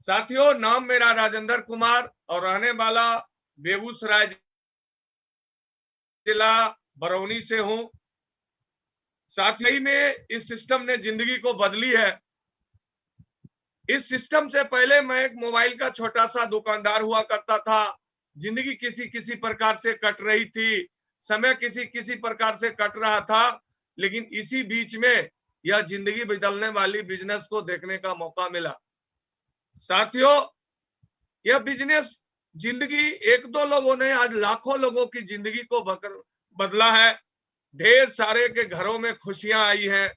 साथियों, नाम मेरा राजेंद्र कुमार और रहने वाला बेगूसराय जिला बरौनी से हूं। साथ ही में इस सिस्टम ने जिंदगी को बदली है। इस सिस्टम से पहले मैं एक मोबाइल का छोटा सा दुकानदार हुआ करता था। जिंदगी किसी किसी प्रकार से कट रही थी, समय किसी किसी प्रकार से कट रहा था, लेकिन इसी बीच में यह जिंदगी बदलने वाली बिजनेस को देखने का मौका मिला। साथियों, यह बिजनेस जिंदगी एक दो लोगों ने आज लाखों लोगों की जिंदगी को बदला है। ढेर सारे के घरों में खुशियां आई हैं,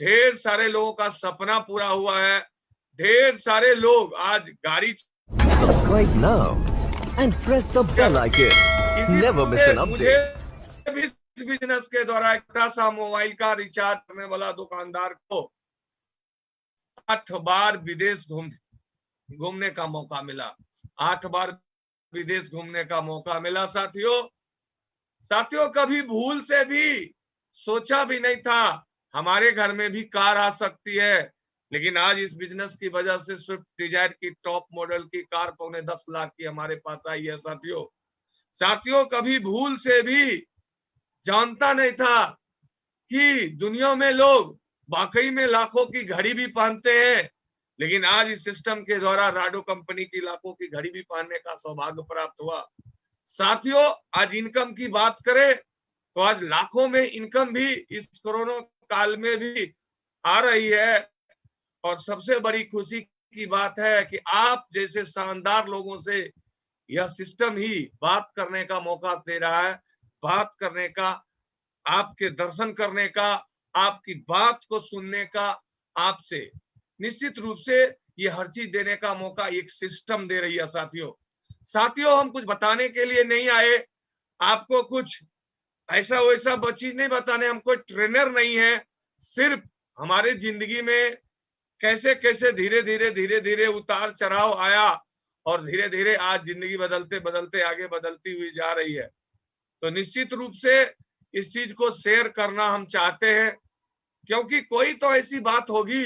ढेर सारे लोगों का सपना पूरा हुआ है, ढेर सारे लोग आज गाड़ी Subscribe now and press the bell icon. Never miss an मुझे update. भी इस बिजनेस के द्वारा एक छोटा सा मोबाइल का रिचार्ज करने वाला दुकानदार को 8 बार विदेश घूमने का मौका मिला। 8 बार विदेश घूमने का मौका मिला। साथियों, कभी भूल से भी सोचा भी नहीं था हमारे घर में भी कार आ सकती है, लेकिन आज इस बिजनेस की वजह से स्विफ्ट डिजायर की टॉप मॉडल की कार 10.25 लाख की हमारे पास आई है। साथियों, कभी भूल से भी जानता नहीं था कि दुनिया में लोग वाकई में लाखों की घड़ी भी पहनते हैं, लेकिन आज इस सिस्टम के द्वारा राडो कंपनी की लाखों की घड़ी भी पहनने का सौभाग्य प्राप्त हुआ। साथियों, आज इनकम की बात करें तो आज लाखों में इनकम भी इस कोरोना काल में भी आ रही है। और सबसे बड़ी खुशी की बात है कि आप जैसे शानदार लोगों से यह सिस्टम ही बात करने का मौका दे रहा है, बात करने का, आपके दर्शन करने का, आपकी बात को सुनने का, आपसे निश्चित रूप से ये हर चीज देने का मौका एक सिस्टम दे रही है। साथियों, हम कुछ बताने के लिए नहीं आए, आपको कुछ ऐसा वैसा चीज नहीं बताने, हम कोई ट्रेनर नहीं है। सिर्फ हमारे जिंदगी में कैसे कैसे धीरे धीरे उतार चढ़ाव आया और धीरे धीरे आज जिंदगी बदलते बदलते आगे बदलती हुई जा रही है। तो निश्चित रूप से इस चीज को शेयर करना हम चाहते हैं, क्योंकि कोई तो ऐसी बात होगी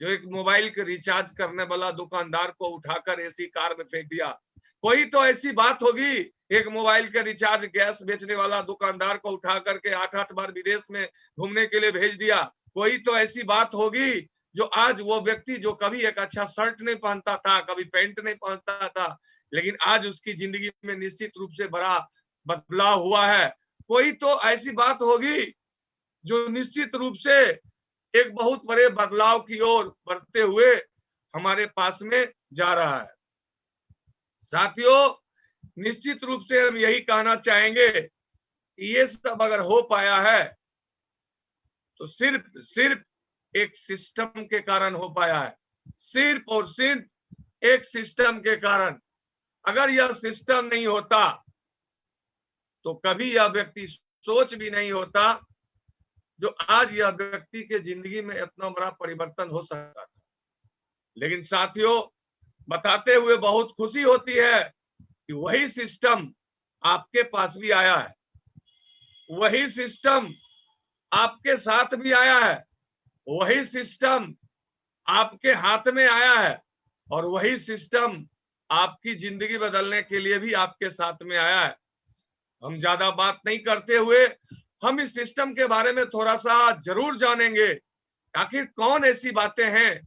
जो एक मोबाइल के रिचार्ज करने वाला दुकानदार को उठाकर ऐसी कार में फेंक दिया। कोई तो ऐसी बात होगी एक मोबाइल के रिचार्ज गैस बेचने वाला दुकानदार को उठा करके 8 बार विदेश में घूमने के लिए भेज दिया। कोई तो ऐसी बात होगी जो आज वो व्यक्ति जो कभी एक अच्छा शर्ट नहीं पहनता था, कभी पैंट नहीं पहनता था, लेकिन आज उसकी जिंदगी में निश्चित रूप से बड़ा बदलाव हुआ है। कोई तो ऐसी बात होगी जो निश्चित रूप से एक बहुत बड़े बदलाव की ओर बढ़ते हुए हमारे पास में जा रहा है। साथियों, निश्चित रूप से हम यही कहना चाहेंगे कि ये सब अगर हो पाया है तो सिर्फ एक सिस्टम के कारण हो पाया है, सिर्फ और सिर्फ एक सिस्टम के कारण। अगर यह सिस्टम नहीं होता तो कभी यह व्यक्ति सोच भी नहीं होता जो आज यह व्यक्ति के जिंदगी में इतना बड़ा परिवर्तन हो सकता था। लेकिन साथियों, बताते हुए बहुत खुशी होती है कि वही सिस्टम आपके पास भी आया है, वही सिस्टम आपके साथ भी आया है, वही सिस्टम आपके हाथ में आया है और वही सिस्टम आपकी जिंदगी बदलने के लिए भी आपके साथ में आया है। हम ज्यादा बात नहीं करते हुए हम इस सिस्टम के बारे में थोड़ा सा जरूर जानेंगे। आखिर कौन ऐसी बातें हैं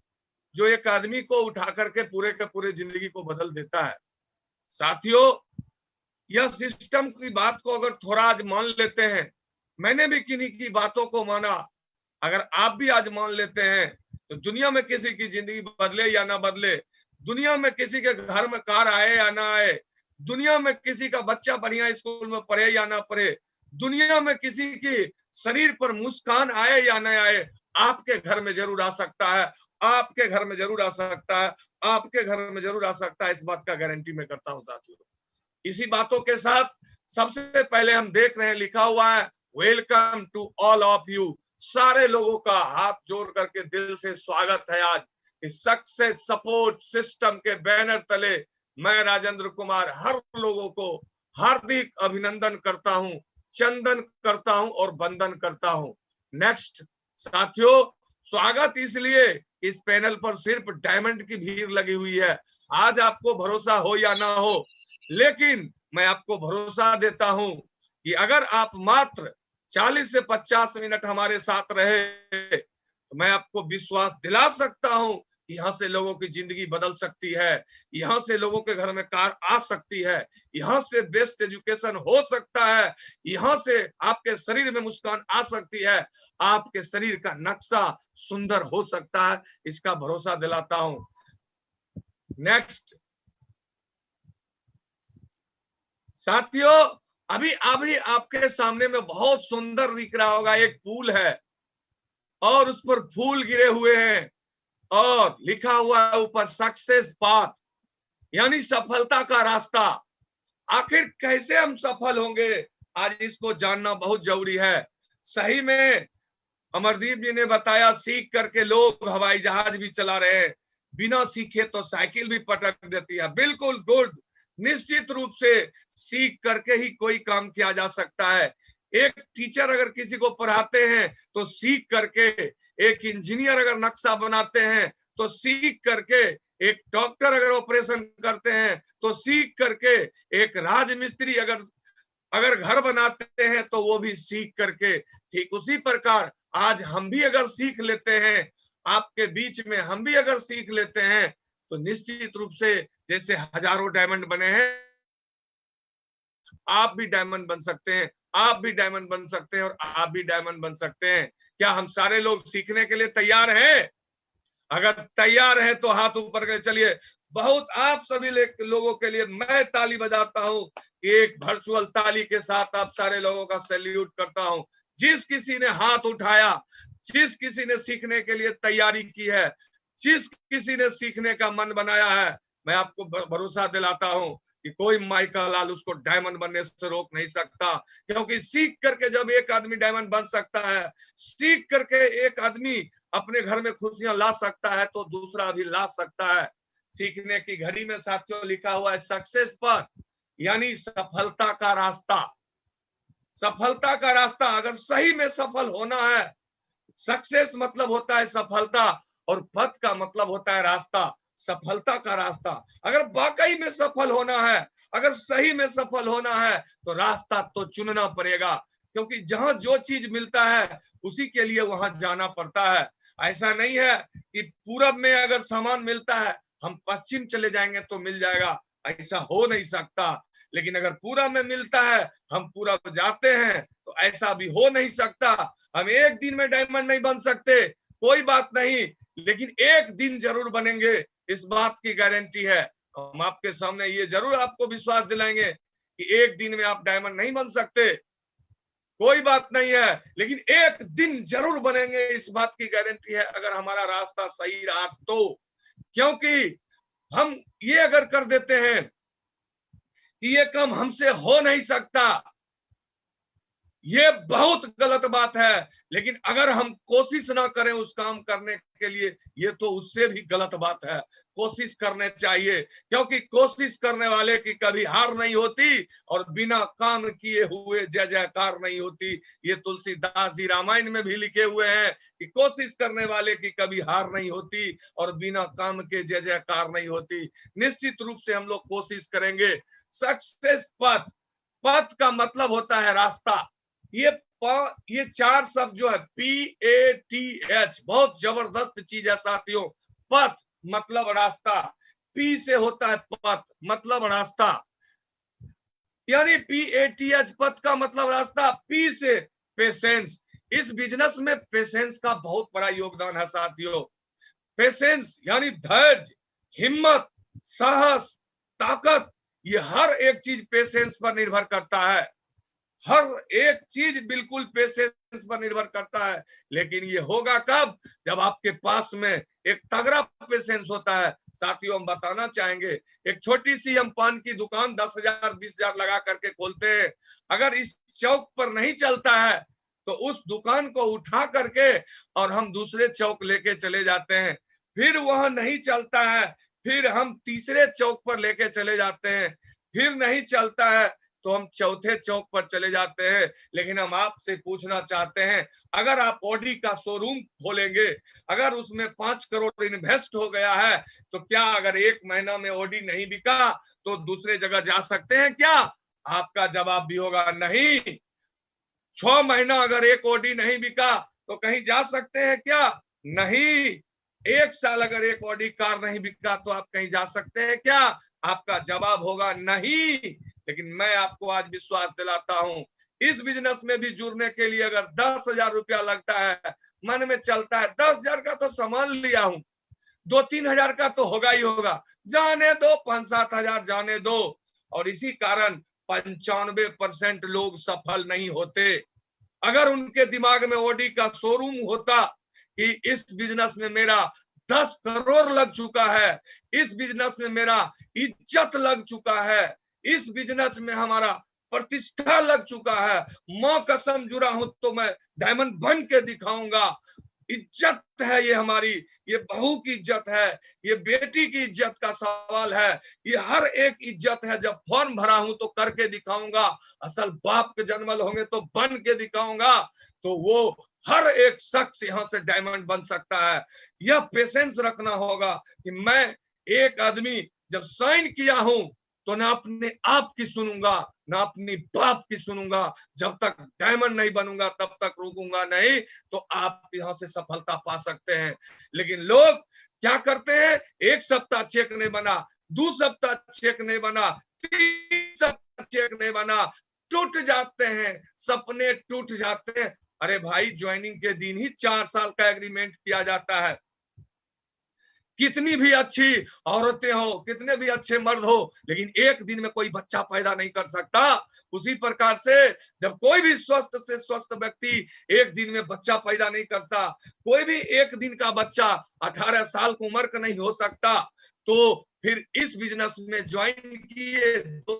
जो एक आदमी को उठा करके पूरे के पूरे जिंदगी को बदल देता है। साथियों, यह सिस्टम की बात को अगर थोड़ा आज मान लेते हैं, मैंने भी किन्हीं की बातों को माना, अगर आप भी आज मान लेते हैं तो दुनिया में किसी की जिंदगी बदले या ना बदले, दुनिया में किसी के घर में कार आए या ना आए, दुनिया में किसी का बच्चा बढ़िया स्कूल में पढ़े या ना पढ़े, दुनिया में किसी की शरीर पर मुस्कान आए या ना आए, आपके घर में जरूर आ सकता है, आपके घर में जरूर आ सकता है, आपके घर में जरूर आ सकता है। इस बात का गारंटी मैं करता हूं। साथियों, इसी बातों के साथ सबसे पहले हम देख रहे हैं लिखा हुआ है welcome to all of you. सारे लोगों का हाथ जोड़ करके दिल से स्वागत है आज इस सक्सेस सपोर्ट सिस्टम के बैनर तले। मैं राजेंद्र कुमार हर लोगों को हार्दिक अभिनंदन करता हूं, चंदन करता हूं और वंदन करता हूं। नेक्स्ट साथियों, स्वागत इसलिए इस पैनल पर सिर्फ डायमंड की भीड़ लगी हुई है। आज आपको भरोसा हो या ना हो, लेकिन मैं आपको भरोसा देता हूं कि अगर आप मात्र 40 से 50 मिनट हमारे साथ रहे तो मैं आपको विश्वास दिला सकता हूं कि यहाँ से लोगों की जिंदगी बदल सकती है, यहाँ से लोगों के घर में कार आ सकती है, यहाँ से बेस्ट एजुकेशन हो सकता है, यहाँ से आपके शरीर में मुस्कान आ सकती है, आपके शरीर का नक्शा सुंदर हो सकता है। इसका भरोसा दिलाता हूं। नेक्स्ट साथियों, अभी अभी आपके सामने में बहुत सुंदर दिख रहा होगा, एक पुल है और उस पर फूल गिरे हुए हैं और लिखा हुआ है ऊपर सक्सेस पाथ, यानी सफलता का रास्ता। आखिर कैसे हम सफल होंगे, आज इसको जानना बहुत जरूरी है। सही में अमरदीप जी ने बताया, सीख करके लोग हवाई जहाज भी चला रहे हैं, बिना सीखे तो साइकिल भी पटक देती है। बिल्कुल गुड, निश्चित रूप से सीख करके ही कोई काम किया जा सकता है। एक टीचर अगर किसी को पढ़ाते हैं तो सीख करके, एक इंजीनियर अगर नक्शा बनाते हैं तो सीख करके, एक डॉक्टर अगर ऑपरेशन करते हैं तो सीख करके, एक राजमिस्त्री अगर घर बनाते हैं तो वो भी सीख करके। ठीक उसी प्रकार आज हम भी अगर सीख लेते हैं, आपके बीच में हम भी अगर सीख लेते हैं तो निश्चित रूप से जैसे हजारों डायमंड बने हैं, आप भी डायमंड बन सकते हैं, आप भी डायमंड बन सकते हैं और आप भी डायमंड बन सकते हैं। क्या हम सारे लोग सीखने के लिए तैयार हैं? अगर तैयार है तो हाथ ऊपर कर चलिए। बहुत आप सभी लोगों के लिए मैं ताली बजाता हूं, एक वर्चुअल ताली के साथ आप सारे लोगों का सैल्यूट करता हूं। जिस किसी ने हाथ उठाया, जिस किसी ने सीखने के लिए तैयारी की है, जिस किसी ने सीखने का मन बनाया है, मैं आपको भरोसा दिलाता हूं कि कोई माइकल लाल उसको डायमंड बनने से रोक नहीं सकता। क्योंकि सीख करके जब एक आदमी डायमंड बन सकता है, सीख करके एक आदमी अपने घर में खुशियां ला सकता है, तो दूसरा भी ला सकता है। सीखने की घड़ी में साथियों लिखा हुआ है सक्सेस पाथ, यानी सफलता का रास्ता। सफलता का रास्ता, अगर सही में सफल होना है, सक्सेस मतलब होता है सफलता और पथ का मतलब होता है रास्ता। सफलता का रास्ता, अगर वाकई में सफल होना है, अगर सही में सफल होना है तो रास्ता तो चुनना पड़ेगा, क्योंकि जहां जो चीज मिलता है उसी के लिए वहां जाना पड़ता है। ऐसा नहीं है कि पूरब में अगर सामान मिलता है हम पश्चिम चले जाएंगे तो मिल जाएगा, ऐसा हो नहीं सकता। लेकिन अगर पूरब में मिलता है हम पूरब जाते हैं तो ऐसा भी हो नहीं सकता। हम एक दिन में डायमंड नहीं बन सकते, कोई बात नहीं, लेकिन एक दिन जरूर बनेंगे, इस बात की गारंटी है। हम आपके सामने ये जरूर आपको विश्वास दिलाएंगे कि एक दिन में आप डायमंड नहीं बन सकते, कोई बात नहीं है, लेकिन एक दिन जरूर बनेंगे, इस बात की गारंटी है, अगर हमारा रास्ता सही रहा तो। क्योंकि हम ये अगर कर देते हैं कि ये काम हमसे हो नहीं सकता, ये बहुत गलत बात है। लेकिन अगर हम कोशिश ना करें उस काम करने के लिए, ये तो उससे भी गलत बात है। कोशिश करने चाहिए, क्योंकि कोशिश करने वाले की कभी हार नहीं होती और बिना काम किए हुए जय जयकार नहीं होती। ये तुलसीदास जी रामायण में भी लिखे हुए हैं कि कोशिश करने वाले की कभी हार नहीं होती और बिना काम के जय जयकार नहीं होती। निश्चित रूप से हम लोग कोशिश करेंगे। सक्सेस पथ, पथ का मतलब होता है रास्ता। ये चार शब्द जो है PATH, बहुत जबरदस्त चीज है साथियों। पथ मतलब रास्ता, P से होता है पथ मतलब रास्ता, यानी PATH पथ का मतलब रास्ता। P से पेशेंस, इस बिजनेस में पेशेंस का बहुत बड़ा योगदान है साथियों। पेशेंस यानी धैर्य, हिम्मत, साहस, ताकत, ये हर एक चीज पेशेंस पर निर्भर करता है। हर एक चीज बिल्कुल पेशेंस पर निर्भर करता है। लेकिन ये होगा कब? जब आपके पास में एक तगड़ा पेशेंस होता है। साथियों, हम बताना चाहेंगे, एक छोटी सी हम पान की दुकान 10,000 20,000 लगा करके खोलते हैं, अगर इस चौक पर नहीं चलता है तो उस दुकान को उठा करके और हम दूसरे चौक लेके चले जाते हैं, फिर वहां नहीं चलता है, फिर हम तीसरे चौक पर लेके चले जाते हैं, फिर नहीं चलता है तो हम चौथे चौक पर चले जाते हैं। लेकिन हम आपसे पूछना चाहते हैं, अगर आप ऑडी का शोरूम खोलेंगे, अगर उसमें 5 करोड़ इन्वेस्ट हो गया है, तो क्या अगर 1 महीना में ऑडी नहीं बिका तो दूसरे जगह जा सकते हैं क्या? आपका जवाब भी होगा नहीं। 6 महीना अगर एक ऑडी नहीं बिका तो कहीं जा सकते हैं क्या? नहीं। 1 साल अगर एक ऑडी कार नहीं बिका तो आप कहीं जा सकते हैं क्या? आपका जवाब होगा नहीं। लेकिन मैं आपको आज विश्वास दिलाता हूं, इस बिजनेस में भी जुड़ने के लिए अगर 10,000 रुपया लगता है, मन में चलता है 10,000 का तो सामान लिया हूं, 2-3 हजार का तो होगा ही होगा, जाने दो, 5-7 हजार जाने दो। और इसी कारण 95% लोग सफल नहीं होते। अगर उनके दिमाग में ऑडी का शोरूम होता कि इस बिजनेस में मेरा 10 करोड़ लग चुका है, इस बिजनेस में मेरा इज्जत लग चुका है, इस बिजनेस में हमारा प्रतिष्ठा लग चुका है, मां कसम जुड़ा हूं तो मैं डायमंड बन के दिखाऊंगा, इज्जत है ये हमारी, ये बहू की इज्जत है, ये बेटी की इज्जत का सवाल है, ये हर एक इज्जत है। जब फॉर्म भरा हूं तो करके दिखाऊंगा, असल बाप के जन्मल होंगे तो बन के दिखाऊंगा, तो वो हर एक शख्स यहां से डायमंड बन सकता है। यह पेशेंस रखना होगा कि मैं एक आदमी जब साइन किया हूं तो ना अपने आप की सुनूंगा ना अपनी बाप की सुनूंगा। जब तक डायमंड नहीं बनूंगा तब तक रुकूंगा नहीं। तो आप यहां से सफलता पा सकते हैं। लेकिन लोग क्या करते हैं, 1 सप्ताह चेक नहीं बना, 2 सप्ताह चेक नहीं बना, 3 सप्ताह चेक नहीं बना, टूट जाते हैं, सपने टूट जाते हैं। अरे भाई, ज्वाइनिंग के दिन ही 4 साल का एग्रीमेंट किया जाता है। कितनी भी अच्छी औरतें हो, कितने भी अच्छे मर्द हो, लेकिन एक दिन में कोई बच्चा पैदा नहीं कर सकता। उसी प्रकार से जब कोई भी स्वस्थ से स्वस्थ व्यक्ति एक दिन में बच्चा पैदा नहीं करता, कोई भी एक दिन का बच्चा 18 साल की उम्र का नहीं हो सकता। तो फिर इस बिजनेस में ज्वाइन किए, 2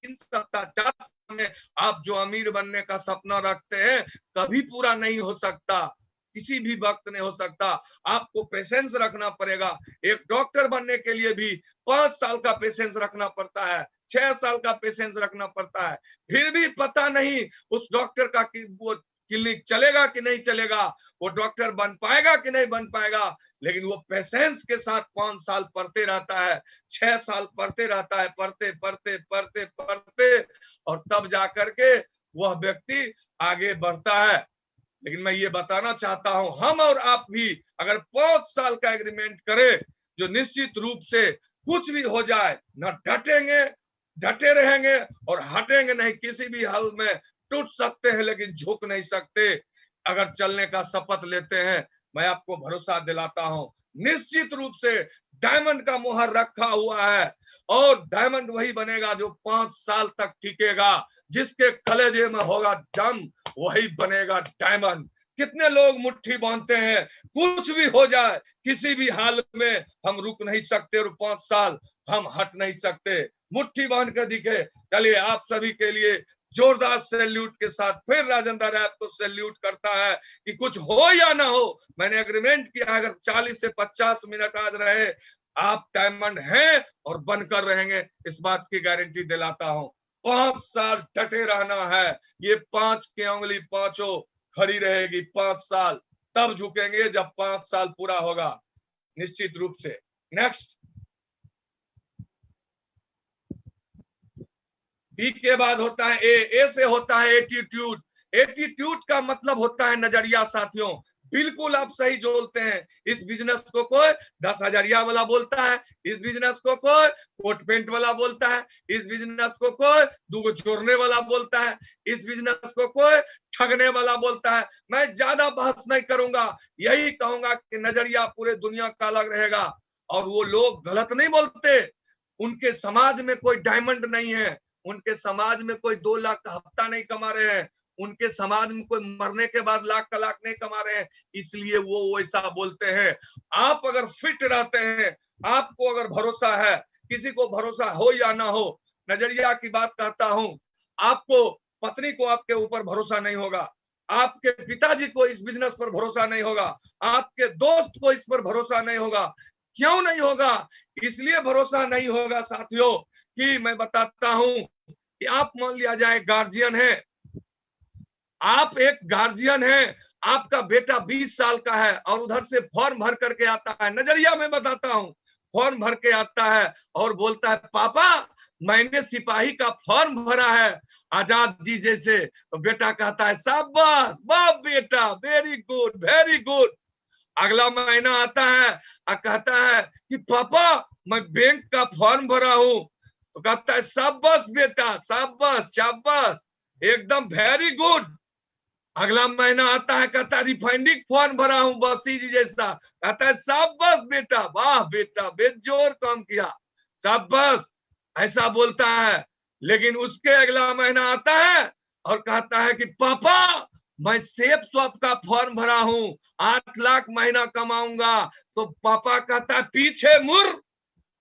3 सप्ताह 4 सप्ताह में आप जो अमीर बनने का सपना रखते हैं कभी पूरा नहीं हो सकता, किसी भी वक्त नहीं हो सकता। आपको पेशेंस रखना पड़ेगा। एक डॉक्टर बनने के लिए भी 5 साल का पेशेंस रखना पड़ता है, 6 साल का पेशेंस रखना पड़ता है। फिर भी पता नहीं उस डॉक्टर का कि वो क्लिनिक चलेगा कि नहीं चलेगा, वो डॉक्टर बन पाएगा कि नहीं बन पाएगा। लेकिन वो पेशेंस के साथ 5 साल पढ़ते रहता है, 6 साल पढ़ते रहता है, पढ़ते पढ़ते पढ़ते पढ़ते, और तब जाकर के वह व्यक्ति आगे बढ़ता है। लेकिन मैं ये बताना चाहता हूं, हम और आप भी अगर 5 साल का एग्रीमेंट करें, जो निश्चित रूप से कुछ भी हो जाए न डटेंगे, डटे रहेंगे और हटेंगे नहीं। किसी भी हाल में टूट सकते हैं लेकिन झुक नहीं सकते। अगर चलने का शपथ लेते हैं, मैं आपको भरोसा दिलाता हूं, निश्चित रूप से डायमंड का मुहर रखा हुआ है। और डायमंड वही बनेगा जो 5 साल तक टिकेगा। जिसके कलेजे में होगा दम वही बनेगा डायमंड। कितने लोग मुट्ठी बांधते हैं, कुछ भी हो जाए, किसी भी हाल में हम रुक नहीं सकते और 5 साल हम हट नहीं सकते। मुट्ठी बांध कर दिखे। चलिए, आप सभी के लिए जोरदार सैल्यूट के साथ फिर राजेंद्र आपको सैल्यूट करता है कि कुछ हो या ना हो, मैंने एग्रीमेंट किया, अगर 40 से 50 मिनट आज रहे, आप डायमंड हैं और बनकर रहेंगे, इस बात की गारंटी दिलाता हूं। 5 साल डटे रहना है। ये 5 की उंगली पांचों खड़ी रहेगी 5 साल, तब झुकेंगे जब 5 साल पूरा होगा, निश्चित रूप से। नेक्स्ट, बी के बाद होता है ए से होता है एटीट्यूड। एटीट्यूड का मतलब होता है नजरिया। साथियों, बिल्कुल आप सही जोड़ते हैं। इस बिजनेस को कोई 10 हजारिया वाला बोलता है, इस बिजनेस को कोई कोट पेंट वाला बोलता है, इस बिजनेस को कोई 2 चोरने वाला बोलता है, इस बिजनेस को कोई ठगने वाला बोलता है। मैं ज्यादा बहस नहीं करूंगा, यही कहूंगा कि नजरिया पूरे दुनिया का अलग रहेगा। और वो लोग गलत नहीं बोलते। उनके समाज में कोई डायमंड नहीं है, उनके समाज में कोई 2 लाख का हफ्ता नहीं कमा रहे हैं, उनके समाज में कोई मरने के बाद लाख का लाख नहीं कमा रहे हैं, इसलिए वो वैसा बोलते हैं। आप अगर फिट रहते हैं, आपको अगर भरोसा है, किसी को भरोसा हो या ना हो, नजरिया की बात कहता हूं, आपको पत्नी को आपके ऊपर भरोसा नहीं होगा, आपके पिताजी को इस बिजनेस पर भरोसा नहीं होगा, आपके दोस्त को इस पर भरोसा नहीं होगा। क्यों नहीं होगा? इसलिए भरोसा नहीं होगा साथियों कि मैं बताता हूं, कि आप मान लिया जाए गार्जियन है, आप एक गार्जियन है, आपका बेटा 20 साल का है और उधर से फॉर्म भर करके आता है, नजरिया में बताता हूं, फॉर्म भर के आता है और बोलता है पापा मैंने सिपाही का फॉर्म भरा है आजाद जी जैसे। तो बेटा कहता है शाबाश वाह बेटा, वेरी गुड वेरी गुड। अगला महीना आता है और कहता है कि पापा मैं बैंक का फॉर्म भरा हूं। तो कहता है शाबाश बेटा, शाबाश शाबाश, एकदम वेरी गुड। अगला महीना आता है, कहता है रिफाइंडिंग फॉर्म भरा हूं बसी जी जैसा। कहता है शाबाश बेटा, वाह बेटा बेजोर काम किया, शाबाश, ऐसा बोलता है। लेकिन उसके अगला महीना आता है और कहता है कि पापा मैं सेफ शॉप का फॉर्म भरा हूं, 8 लाख महीना कमाऊंगा। तो पापा कहता है पीछे मुड़,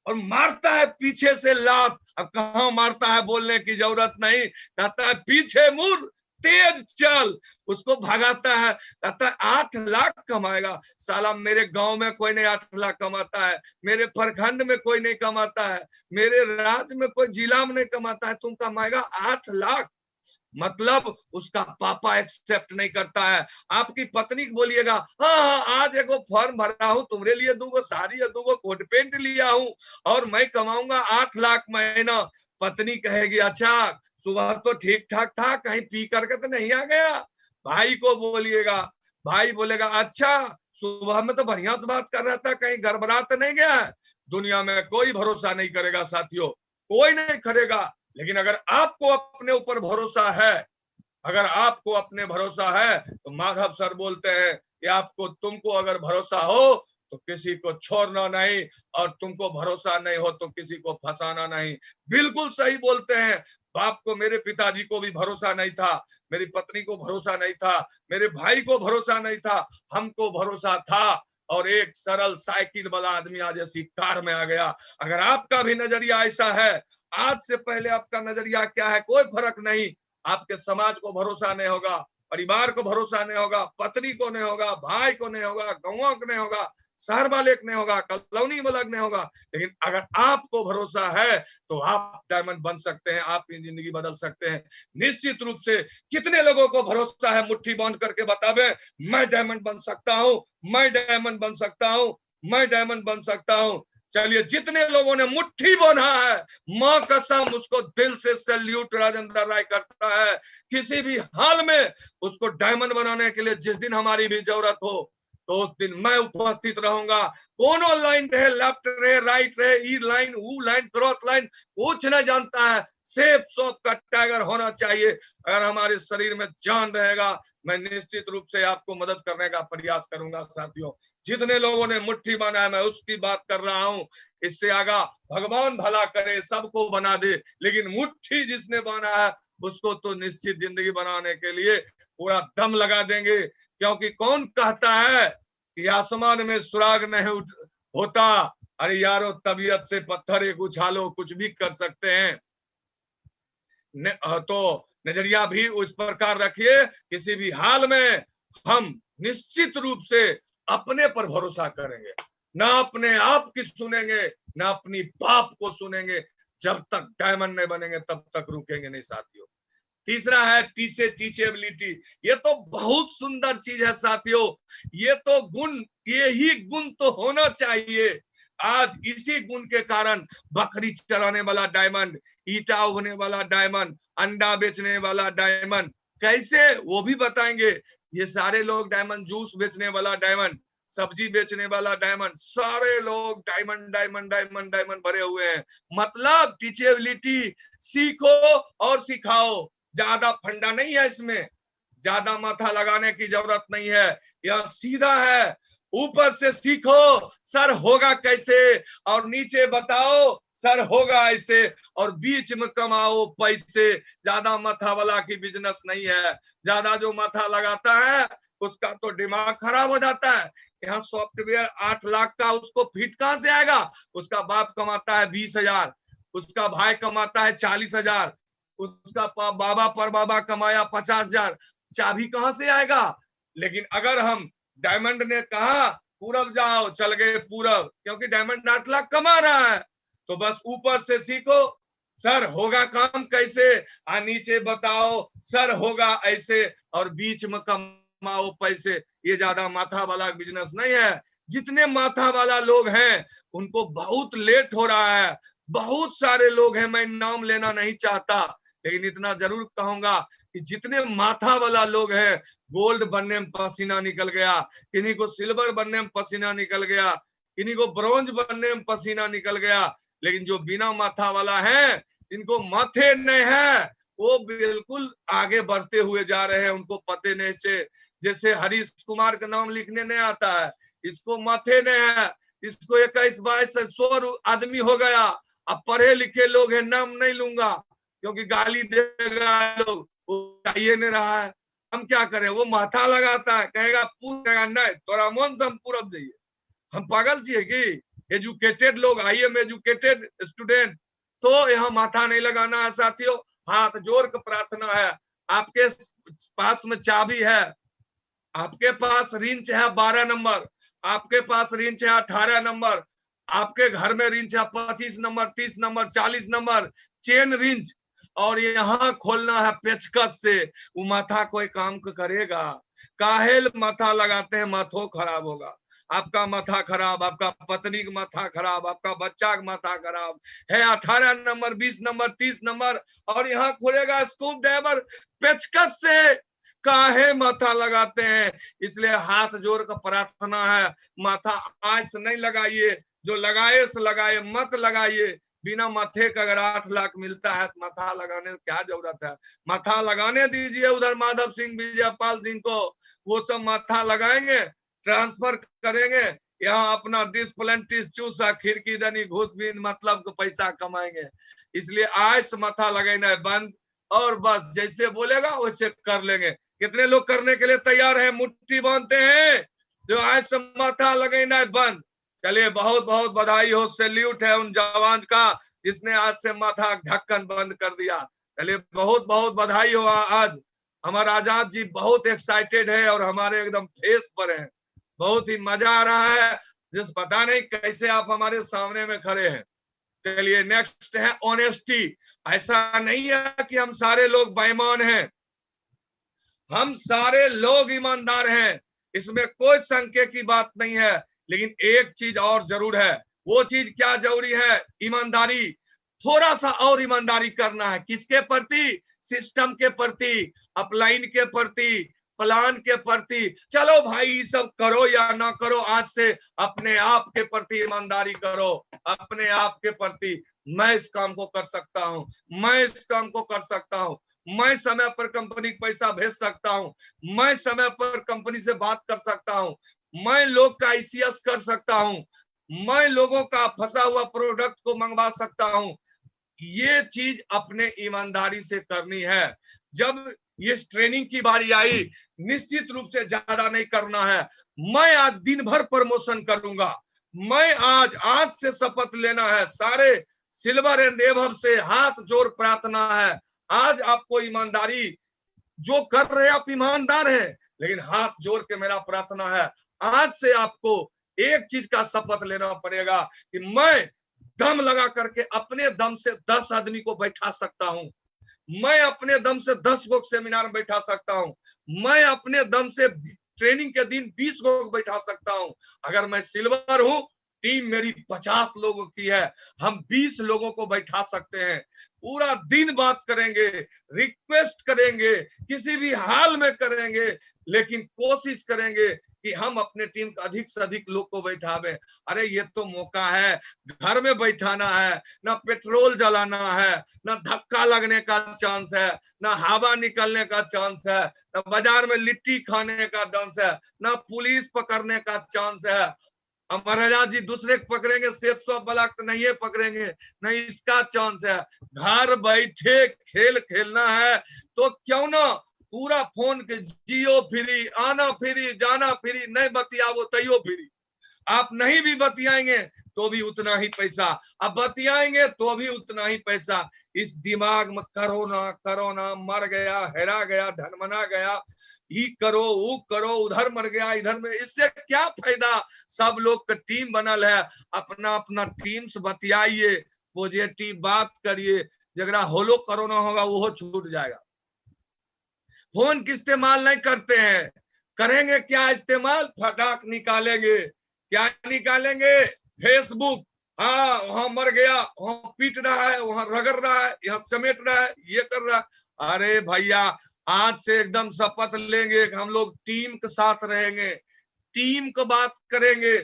और मारता है पीछे से लात। अब कहां मारता है बोलने की जरूरत नहीं, कहता है पीछे मुड़ तेज चल, उसको भगाता है। कहता है 8 लाख कमाएगा, साला मेरे गांव में कोई नहीं 8 लाख कमाता है, मेरे प्रखंड में कोई नहीं कमाता है, मेरे राज्य में कोई जिला में नहीं कमाता है, तुम कमाएगा 8 लाख। मतलब उसका पापा एक्सेप्ट नहीं करता है। आपकी पत्नी को बोलिएगा हाँ हाँ आज एगो फॉर्म भरा हूं, तुम्हारे लिए 2 साड़ी और 2 कोट पेंट लिया हूं और मैं कमाऊंगा 8 लाख महीना। पत्नी कहेगी अच्छा सुबह तो ठीक ठाक था, कहीं पी करके तो नहीं आ गया। भाई को बोलिएगा, भाई बोलेगा अच्छा सुबह में तो बढ़िया से बात कर रहा था, कहीं गड़बड़ा तो नहीं गया है। दुनिया में कोई भरोसा नहीं करेगा साथियों, कोई नहीं करेगा। लेकिन अगर आपको अपने ऊपर भरोसा है, अगर आपको अपने भरोसा है, तो माधव सर बोलते हैं कि आपको तुमको अगर भरोसा हो तो किसी को छोड़ना नहीं, और तुमको भरोसा नहीं हो तो किसी को फंसाना नहीं। बिल्कुल सही बोलते हैं। बाप को, मेरे पिताजी को भी भरोसा नहीं था, मेरी पत्नी को भरोसा नहीं था, मेरे भाई को भरोसा नहीं था, हमको भरोसा था। और एक सरल साइकिल वाला आदमी आज ऐसी कार में आ गया। अगर आपका भी नजरिया ऐसा है, आज से पहले आपका नजरिया क्या है कोई फर्क नहीं, आपके समाज को भरोसा नहीं होगा, परिवार को भरोसा नहीं होगा, पत्नी को नहीं होगा, भाई को नहीं होगा, गांव को नहीं होगा, शहर वाले को नहीं होगा, कॉलोनी वाला नहीं होगा। लेकिन अगर आपको भरोसा है तो आप डायमंड बन सकते हैं, आपकी जिंदगी बदल सकते हैं निश्चित रूप से। कितने लोगों को भरोसा है मुट्ठी बांध करके बतावे मैं डायमंड बन सकता हूं, मैं डायमंड बन सकता हूं, मैं डायमंड बन सकता हूं। चलिए जितने लोगों ने मुट्ठी बांधा है, मां कसम उसको दिल से सैल्यूट राजेंद्र राय करता है। किसी भी हाल में उसको डायमंड बनाने के लिए जिस दिन हमारी भी जरूरत हो तो उस दिन मैं उपस्थित रहूंगा। कोनो लाइन रहे, लेफ्ट रहे, राइट रहे, ई लाइन, ऊ लाइन, क्रॉस लाइन, कुछ नहीं जानता है, सेफ शॉप का टाइगर होना चाहिए। अगर हमारे शरीर में जान रहेगा, मैं निश्चित रूप से आपको मदद करने का प्रयास करूंगा। साथियों जितने लोगों ने मुट्ठी बांधा है मैं उसकी बात कर रहा हूं। इससे आगा भगवान भला करे, सबको बना दे, लेकिन मुट्ठी जिसने बांधा है उसको तो निश्चित जिंदगी बनाने के लिए पूरा दम लगा देंगे। क्योंकि कौन कहता है कि आसमान में सुराग नहीं होता। अरे यारो तबीयत से पत्थर एक उछालो, कुछ भी कर सकते हैं। तो नजरिया भी उस प्रकार रखिए, किसी भी हाल में हम निश्चित रूप से अपने पर भरोसा करेंगे, ना अपने आप की सुनेंगे, ना अपनी बाप को सुनेंगे। जब तक डायमंड नहीं बनेंगे तब तक रुकेंगे नहीं साथियों। तीसरा है टी से टीचेबिलिटी। ये तो बहुत सुंदर चीज है साथियों, ये तो गुण, यही गुण तो होना चाहिए। आज इसी गुण के कारण बकरी चलाने वाला डायमंड, ईटा उगने वाला डायमंड, अंडा बेचने वाला डायमंड, कैसे वो भी बताएंगे। ये सारे लोग डायमंड, जूस बेचने वाला डायमंड, सब्जी बेचने वाला डायमंड, सारे लोग डायमंड डायमंड डायमंड डायमंड भरे हुए हैं। मतलब टीचेबिलिटी, सीखो और सिखाओ। ज्यादा फंडा नहीं है इसमें, ज्यादा माथा लगाने की जरूरत नहीं है, यह सीधा है। ऊपर से सीखो सर होगा कैसे, और नीचे बताओ सर होगा ऐसे, और बीच में कमाओ पैसे। ज्यादा माथा वाला की बिजनेस नहीं है। ज्यादा जो माथा लगाता है उसका तो दिमाग खराब हो जाता है। यहाँ सॉफ्टवेयर 8 लाख का, उसको फिट कहां से आएगा। उसका बाप कमाता है 20,000, उसका भाई कमाता है 40,000, उसका बाबा पर बाबा कमाया 50,000, चाबी कहां से आएगा। लेकिन अगर हम, डायमंड ने कहा पूरब जाओ, चल गए पूरब, क्योंकि डायमंड 8 लाख कमा रहा है। तो बस ऊपर से सीखो, सर होगा काम कैसे, नीचे बताओ सर होगा ऐसे, और बीच में कमाओ पैसे। ये ज्यादा माथा वाला बिजनेस नहीं है। जितने माथा वाला लोग हैं उनको बहुत लेट हो रहा है। बहुत सारे लोग हैं, मैं नाम लेना नहीं चाहता, लेकिन इतना जरूर कहूंगा कि जितने माथा वाला लोग हैं, गोल्ड बनने में पसीना निकल गया, किन्हीं को सिल्वर बनने में पसीना निकल गया, किन्हीं को ब्रॉन्ज बनने में पसीना निकल गया, लेकिन जो बिना माथा वाला है, इनको माथे नहीं है, वो बिल्कुल आगे बढ़ते हुए जा रहे हैं, उनको पते नहीं से। जैसे हरीश कुमार का नाम लिखने नहीं आता है, इसको माथे नहीं है, इसको 21-22 100 आदमी हो गया। अब पढ़े लिखे लोग हैं, नाम नहीं लूंगा क्योंकि गाली देगा लोग, वो चाहिए नहीं रहा है। हम क्या करें, वो माथा लगाता है, कहेगा पूरा नहीं तोरा मन से हम पूरब जाइए। हम पागल चाहिए कि एजुकेटेड लोग, आई एम एजुकेटेड स्टूडेंट, तो यहाँ माथा नहीं लगाना है साथियों। हाथ जोड़ कर प्रार्थना है, आपके पास में चाबी है, आपके पास रिंच है 12 नंबर, आपके पास रिंच है 18 नंबर, आपके घर में रिंच है 25 number, 30 number, 40 number, chain wrench, और यहाँ खोलना है पेचकस से। वो माथा कोई काम करेगा? काहेल माथा लगाते हैं, माथो खराब होगा। आपका माथा खराब, आपका पत्नी का माथा खराब, आपका बच्चा का माथा खराब है। 18 नंबर, 20 नंबर, 30 नंबर, और यहाँ खुलेगा स्कूप ड्राइवर पेचकस से। काहे माथा लगाते हैं? इसलिए हाथ जोड़ कर प्रार्थना है, माथा आज से नहीं लगाइए, जो लगाए से लगाए, मत लगाइए। बिना माथे का अगर 8 लाख मिलता है तो माथा लगाने की क्या जरूरत है? माथा लगाने दीजिए उधर माधव सिंह, विजयपाल सिंह को, वो सब माथा लगाएंगे, ट्रांसफर करेंगे, यहाँ अपना डिस्प्लेंटिस चूसा खिड़की दनी घुस भी मतलब को पैसा कमाएंगे। इसलिए आज से माथा लगाना है बंद, और बस जैसे बोलेगा वैसे कर लेंगे। कितने लोग करने के लिए तैयार है? मुट्ठी बांधते हैं जो आज से माथा लगाना है बंद। चलिए, बहुत बहुत बधाई हो, सैल्यूट है उन जवान का जिसने आज से माथा ढक्कन बंद कर दिया। चलिए, बहुत बहुत बधाई हो। आज हमारा आजाद जी बहुत एक्साइटेड है और हमारे एकदम फेस पर है, बहुत ही मजा आ रहा है, जिस पता नहीं कैसे आप हमारे सामने में खड़े हैं। चलिए, नेक्स्ट है ऑनेस्टी। ऐसा नहीं है कि हम सारे लोग बेईमान हैं, हम सारे लोग ईमानदार हैं, इसमें कोई संकेत की बात नहीं है। लेकिन एक चीज और जरूर है। वो चीज क्या जरूरी है? ईमानदारी। थोड़ा सा और ईमानदारी करना है। किसके प्रति? सिस्टम के प्रति, अपलाइन के प्रति, प्लान के प्रति। चलो भाई, ये सब करो या ना करो, आज से अपने आप के प्रति ईमानदारी करो। अपने आप के प्रति, मैं इस काम को कर सकता हूं, मैं इस काम को कर सकता हूं, मैं समय पर कंपनी को पैसा भेज सकता हूं, मैं समय पर कंपनी से बात कर सकता हूं, मैं लोग का ICS कर सकता हूं, मैं लोगों का फंसा हुआ प्रोडक्ट को मंगवा सकता हूं। ये चीज अपने ईमानदारी से करनी है। जब ये ट्रेनिंग की बारी आई, निश्चित रूप से ज्यादा नहीं करना है। मैं आज दिन भर प्रमोशन करूंगा, मैं आज से शपथ लेना है। सारे सिल्वर एंड एबव से हाथ जोड़ प्रार्थना है, आज आपको ईमानदारी, जो कर रहे आप ईमानदार हैं, लेकिन हाथ जोड़ के मेरा प्रार्थना है, आज से आपको एक चीज का शपथ लेना पड़ेगा कि मैं दम लगा करके अपने दम से 10 आदमी को बैठा सकता हूं, मैं अपने दम से 10 को सेमिनार में बैठा सकता हूं, मैं अपने दम से ट्रेनिंग के दिन 20 को बैठा सकता हूं। अगर मैं सिल्वर हूं, टीम मेरी 50 लोगों की है, हम 20 लोगों को बैठा सकते हैं। पूरा दिन बात करेंगे, रिक्वेस्ट करेंगे, किसी भी हाल में करेंगे, लेकिन कोशिश करेंगे कि हम अपने टीम का अधिक से अधिक लोग को बैठावे। अरे ये तो मौका है, घर में बैठाना है, ना पेट्रोल जलाना है, ना धक्का लगने का चांस है, ना हवा निकलने का चांस है, ना बाजार में लिट्टी खाने का चांस है, ना पुलिस पकड़ने का चांस है। महाराज जी दूसरे को पकड़ेंगे, सेफ सॉप वाला तो नहीं पकड़ेंगे, नहीं इसका चांस है। घर बैठे खेल खेलना है तो क्यों ना पूरा फोन के जियो फ्री, आना फ्री, जाना फ्री, नहीं बतियावो तैयो फ्री। आप नहीं भी बतियाएंगे तो भी उतना ही पैसा, अब बतियाएंगे तो भी उतना ही पैसा। इस दिमाग में करोना करोना, मर गया, हेरा गया, धनमना गया, ये करो वो करो, उधर मर गया इधर में, इससे क्या फायदा? सब लोग का टीम बनल है, अपना अपना टीम से बतियाइए, पॉजिटिव बात करिए। जगरा होलो कोरोना होगा वो छूट जाएगा। फोन की इस्तेमाल नहीं करते हैं, करेंगे क्या इस्तेमाल? फटाक निकालेंगे। क्या निकालेंगे? फेसबुक। हाँ, वहां मर गया, वहां पीट रहा है, वहां रगड़ रहा है, यहाँ समेट रहा है, ये कर रहा है। अरे भैया, आज से एकदम शपथ लेंगे कि हम लोग टीम के साथ रहेंगे, टीम की बात करेंगे।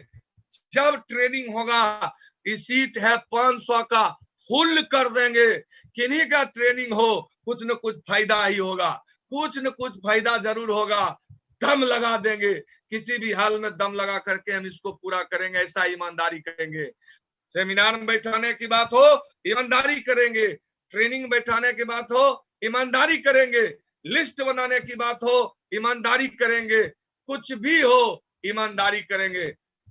जब ट्रेनिंग होगा, सीट है 500 का, फुल कर देंगे। किन्हीं का ट्रेनिंग हो, कुछ न कुछ फायदा ही होगा, कुछ न कुछ फायदा जरूर होगा। दम लगा देंगे, किसी भी हाल में दम लगा करके हम इसको पूरा करेंगे, ऐसा ईमानदारी करेंगे। सेमिनार में बैठाने की बात हो, ईमानदारी करेंगे। ट्रेनिंग बैठाने की बात हो, ईमानदारी करेंगे। लिस्ट बनाने की बात हो, ईमानदारी करेंगे। कुछ भी हो, ईमानदारी करेंगे।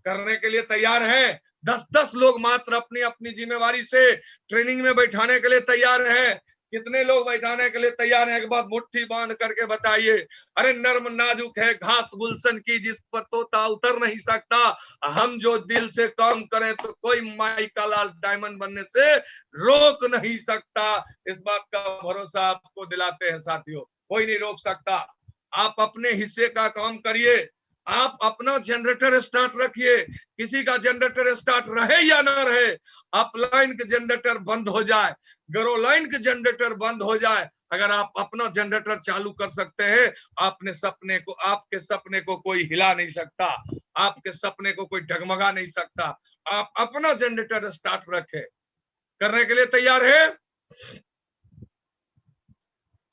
करने के लिए तैयार हैं। 10-10 लोग मात्र अपनी अपनी जिम्मेवारी से ट्रेनिंग में बैठाने के लिए तैयार हैं। कितने लोग बैठाने के लिए तैयार हैं? एक बात मुट्ठी बांध करके बताइए। अरे नर्म नाजुक है घास गुलशन की, जिस पर तोता उतर नहीं सकता। हम जो दिल से काम करें तो कोई माइका लाल डायमंड बनने से रोक नहीं सकता। इस बात का भरोसा आपको दिलाते हैं साथियों, कोई नहीं रोक सकता। आप अपने हिस्से का काम करिए, आप अपना जनरेटर स्टार्ट रखिए। किसी का जनरेटर स्टार्ट रहे या ना रहे, अपलाइन के जनरेटर बंद हो जाए, ग्रोलाइन के जनरेटर बंद हो जाए, अगर आप अपना जनरेटर चालू कर सकते हैं, अपने सपने को, आपके सपने को कोई हिला नहीं सकता, आपके सपने को कोई डगमगा नहीं सकता। आप अपना जनरेटर स्टार्ट रखें। करने के लिए तैयार है?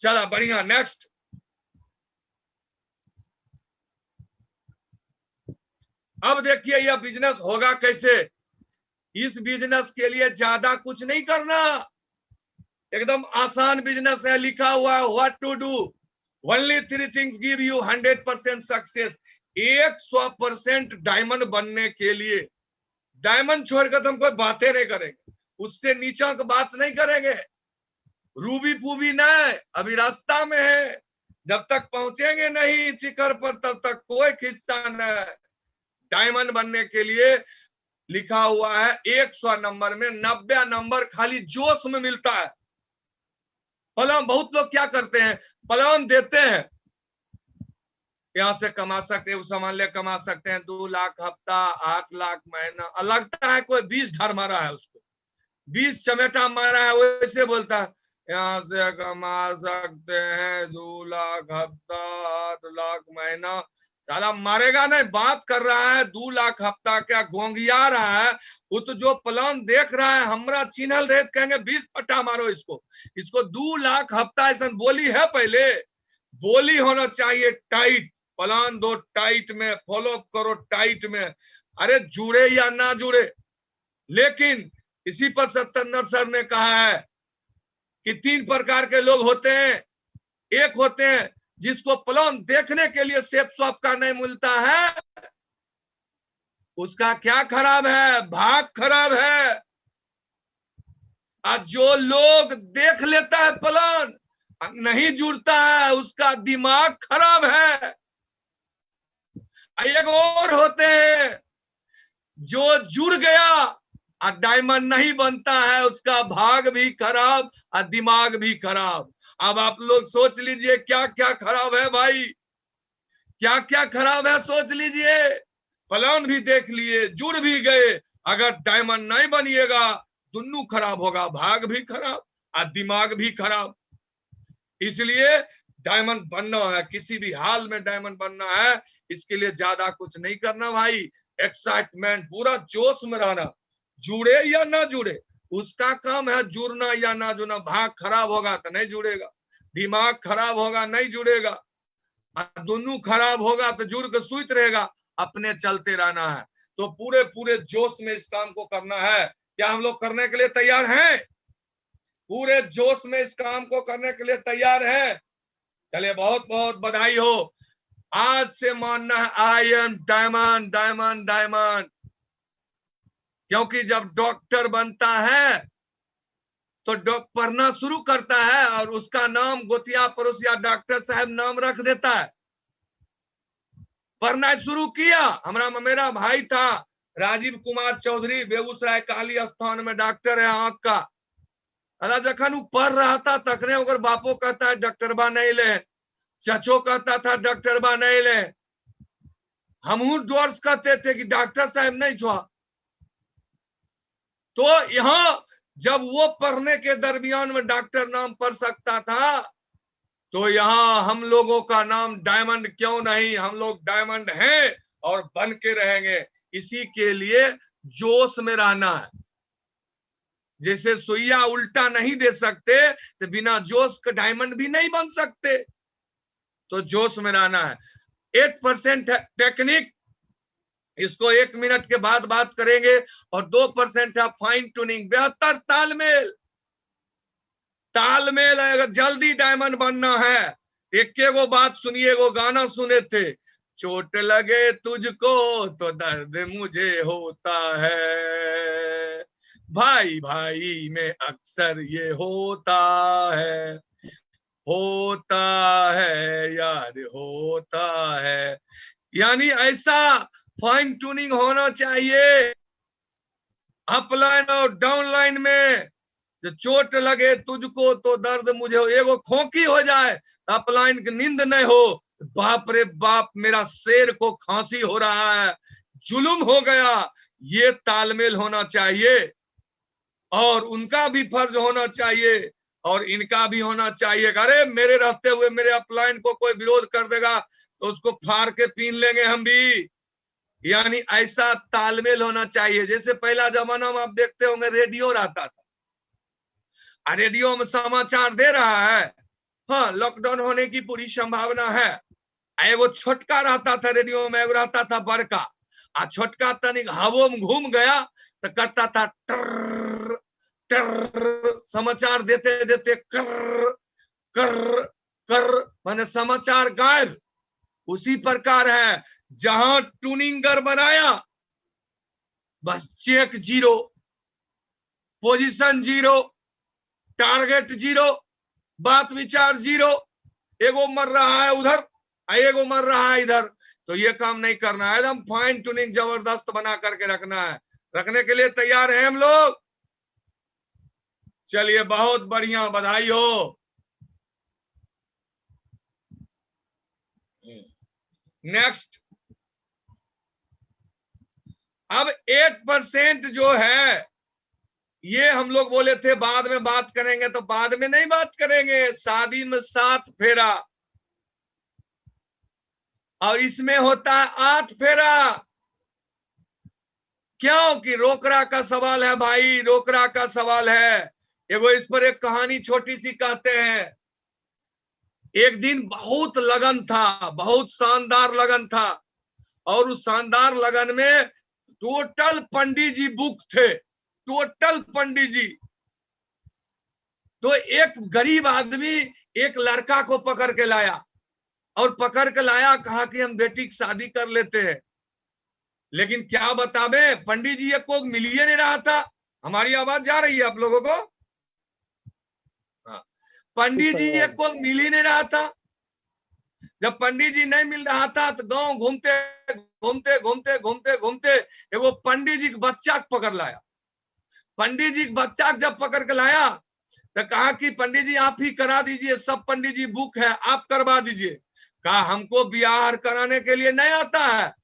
चला बढ़िया, नेक्स्ट। अब देखिए यह बिजनेस होगा कैसे। इस बिजनेस के लिए ज्यादा कुछ नहीं करना, एकदम आसान बिजनेस है। लिखा हुआ है what to do, only 3 things give you 100% success. 100% diamond बनने के लिए, डायमंड छोड़कर तो हम कोई बातें नहीं करेंगे, उससे नीचा की बात नहीं करेंगे, रूबी फूबी नहीं, अभी रास्ता में है। जब तक पहुंचेंगे नहीं शिखर पर, तब तक कोई किस्सा नहीं। डायमंड बनने के लिए लिखा हुआ है 100 नंबर में 90 नंबर खाली जोश में मिलता है। प्लान, बहुत लोग क्या करते हैं, प्लान देते हैं, यहां से कमा सकते हैं, सामान ले कमा सकते हैं, 2 लाख हफ्ता, 8 लाख महीना। लगता है कोई 20 ढर मारा है उसको, 20 चमेटा मारा है, वैसे बोलता है यहाँ से कमा सकते हैं 2 लाख हफ्ता, 8 लाख महीना। साला मारेगा नहीं, बात कर रहा है 2 लाख हफ्ता, क्या गोंगिया रहा है। वो तो जो प्लान देख रहा है, हमरा चिन्हल रहे, कहेंगे 20 पट्टा मारो इसको, इसको 2 लाख हफ्ता। ऐसा बोली है, पहले बोली होना चाहिए टाइट। प्लान दो टाइट में, फॉलो करो टाइट में। अरे जुड़े या ना जुड़े, लेकिन इसी पर सत्येंद्र सर ने कहा है कि 3 प्रकार के लोग होते हैं। एक होते हैं जिसको प्लान देखने के लिए सेफ शॉप का नहीं मिलता है, उसका क्या खराब है, भाग खराब है। और जो लोग देख लेता है प्लान, नहीं जुड़ता है, उसका दिमाग खराब है। एक और होते हैं जो जुड़ गया और डायमंड नहीं बनता है, उसका भाग भी खराब और दिमाग भी खराब। अब आप लोग सोच लीजिए क्या क्या खराब है भाई, क्या क्या खराब है, सोच लीजिए। प्लान भी देख लिए, जुड़ भी गए, अगर डायमंड नहीं बनिएगा, दोनों खराब होगा, भाग भी खराब और दिमाग भी खराब। इसलिए डायमंड बनना है, किसी भी हाल में डायमंड बनना है। इसके लिए ज्यादा कुछ नहीं करना भाई, एक्साइटमेंट, पूरा जोश में रहना। जुड़े या ना जुड़े, उसका काम है जुड़ना या ना जुड़ना। भाग खराब होगा तो नहीं जुड़ेगा, दिमाग खराब होगा नहीं जुड़ेगा, दोनों खराब होगा तो जुड़ के सुइत रहेगा। अपने चलते रहना है, तो पूरे पूरे जोश में इस काम को करना है। क्या हम लोग करने के लिए तैयार हैं? पूरे जोश में इस काम को करने के लिए तैयार है? चलिए, बहुत बहुत बधाई हो। आज से मानना है I am diamond, diamond, diamond. क्योंकि जब डॉक्टर बनता है तो पढ़ना शुरू करता है और उसका नाम गोतिया पड़ोसिया डॉक्टर साहब नाम रख देता है। पढ़ना शुरू किया, मेरा भाई था राजीव कुमार चौधरी, बेगूसराय काली स्थान में डॉक्टर है आंख का। अरे जखन उ पढ़ रहा था तखने ओकर बापो कहता है डॉक्टर बा नहीं ले, चचो कहता था डॉक्टर बा नहीं ले, हमहू डॉर्स कहते थे कि डॉक्टर साहब नहीं छुआ। तो यहाँ जब वो पढ़ने के दरमियान में डॉक्टर नाम पढ़ सकता था, तो यहाँ हम लोगों का नाम डायमंड क्यों नहीं? हम लोग डायमंड हैं और बन के रहेंगे। इसी के लिए जोश में रहना है। जैसे सुइया उल्टा नहीं दे सकते, तो बिना जोश के डायमंड भी नहीं बन सकते। तो जोश में रहना है। 8% टेक्निक, इसको 1 मिनट के बाद बात करेंगे। और 2% है फाइन ट्यूनिंग, बेहतर तालमेल। तालमेल अगर जल्दी डायमंड बनना है, एक वो बात सुनिए, वो गाना सुने थे, चोट लगे तुझको तो दर्द मुझे होता है, भाई भाई में अक्सर ये होता है यार होता है। यानी ऐसा फाइन ट्यूनिंग होना चाहिए अपलाइन और डाउनलाइन में। जो चोट लगे तुझको तो दर्द मुझे हो, एगो खोखी हो जाए, अपलाइन की नींद नहीं हो, बाप रे बाप मेरा शेर को खांसी हो रहा है, जुल्म हो गया। ये तालमेल होना चाहिए। और उनका भी फर्ज होना चाहिए और इनका भी होना चाहिए। अरे मेरे रहते हुए मेरे अपलाइन को कोई विरोध कर देगा तो उसको फाड़ के पीन लेंगे हम भी। यानी ऐसा तालमेल होना चाहिए। जैसे पहला जमाना में आप देखते होंगे रेडियो रहता था, रेडियो में समाचार दे रहा है, हाँ लॉकडाउन होने की पूरी संभावना है। एगो छोटका रहता था रेडियो में, एगो रहता था बड़का। छोटका तनिक हवो में घूम गया तो कहता था टर टर, समाचार देते देते कर कर कर, माने समाचार गायब। उसी प्रकार है, जहां ट्यूनिंग बनाया बस check zero, position zero, target zero, बात विचार जीरो। एगो मर रहा है उधर, एगो मर रहा है इधर, तो ये काम नहीं करना है। एकदम फाइन ट्यूनिंग जबरदस्त बना करके रखना है। रखने के लिए तैयार हैं हम लोग? चलिए बहुत बढ़िया, बधाई हो। नेक्स्ट, अब 8% जो है ये हम लोग बोले थे बाद में बात करेंगे, तो बाद में नहीं बात करेंगे। शादी में 7 फेरा और इसमें होता है 8 फेरा। क्यों कि रोकड़ा का सवाल है भाई, रोकड़ा का सवाल है। एगो इस पर एक कहानी छोटी सी कहते हैं। एक दिन बहुत लगन था, बहुत शानदार लगन था, और उस शानदार लगन में टोटल पंडित जी बुक थे, टोटल पंडित जी। तो एक गरीब आदमी एक लड़का को पकड़ के लाया, और पकड़ के लाया, कहा कि हम बेटी की शादी कर लेते हैं। लेकिन क्या बतावे, पंडित जी को मिल ही नहीं रहा था। हमारी आवाज जा रही है आप लोगों को? पंडित जी को मिल ही नहीं रहा था। जब पंडित जी नहीं मिल रहा था तो गांव घूमते घूमते घूमते घूमते घूमते एगो पंडित जी के बच्चा पकड़ लाया। पंडित जी बच्चा जब पकड़ के लाया तो कहा कि पंडित जी आप ही करा दीजिए, सब पंडित जी बुक है, आप करवा दीजिए। कहा हमको ब्याह कराने के लिए नहीं आता है।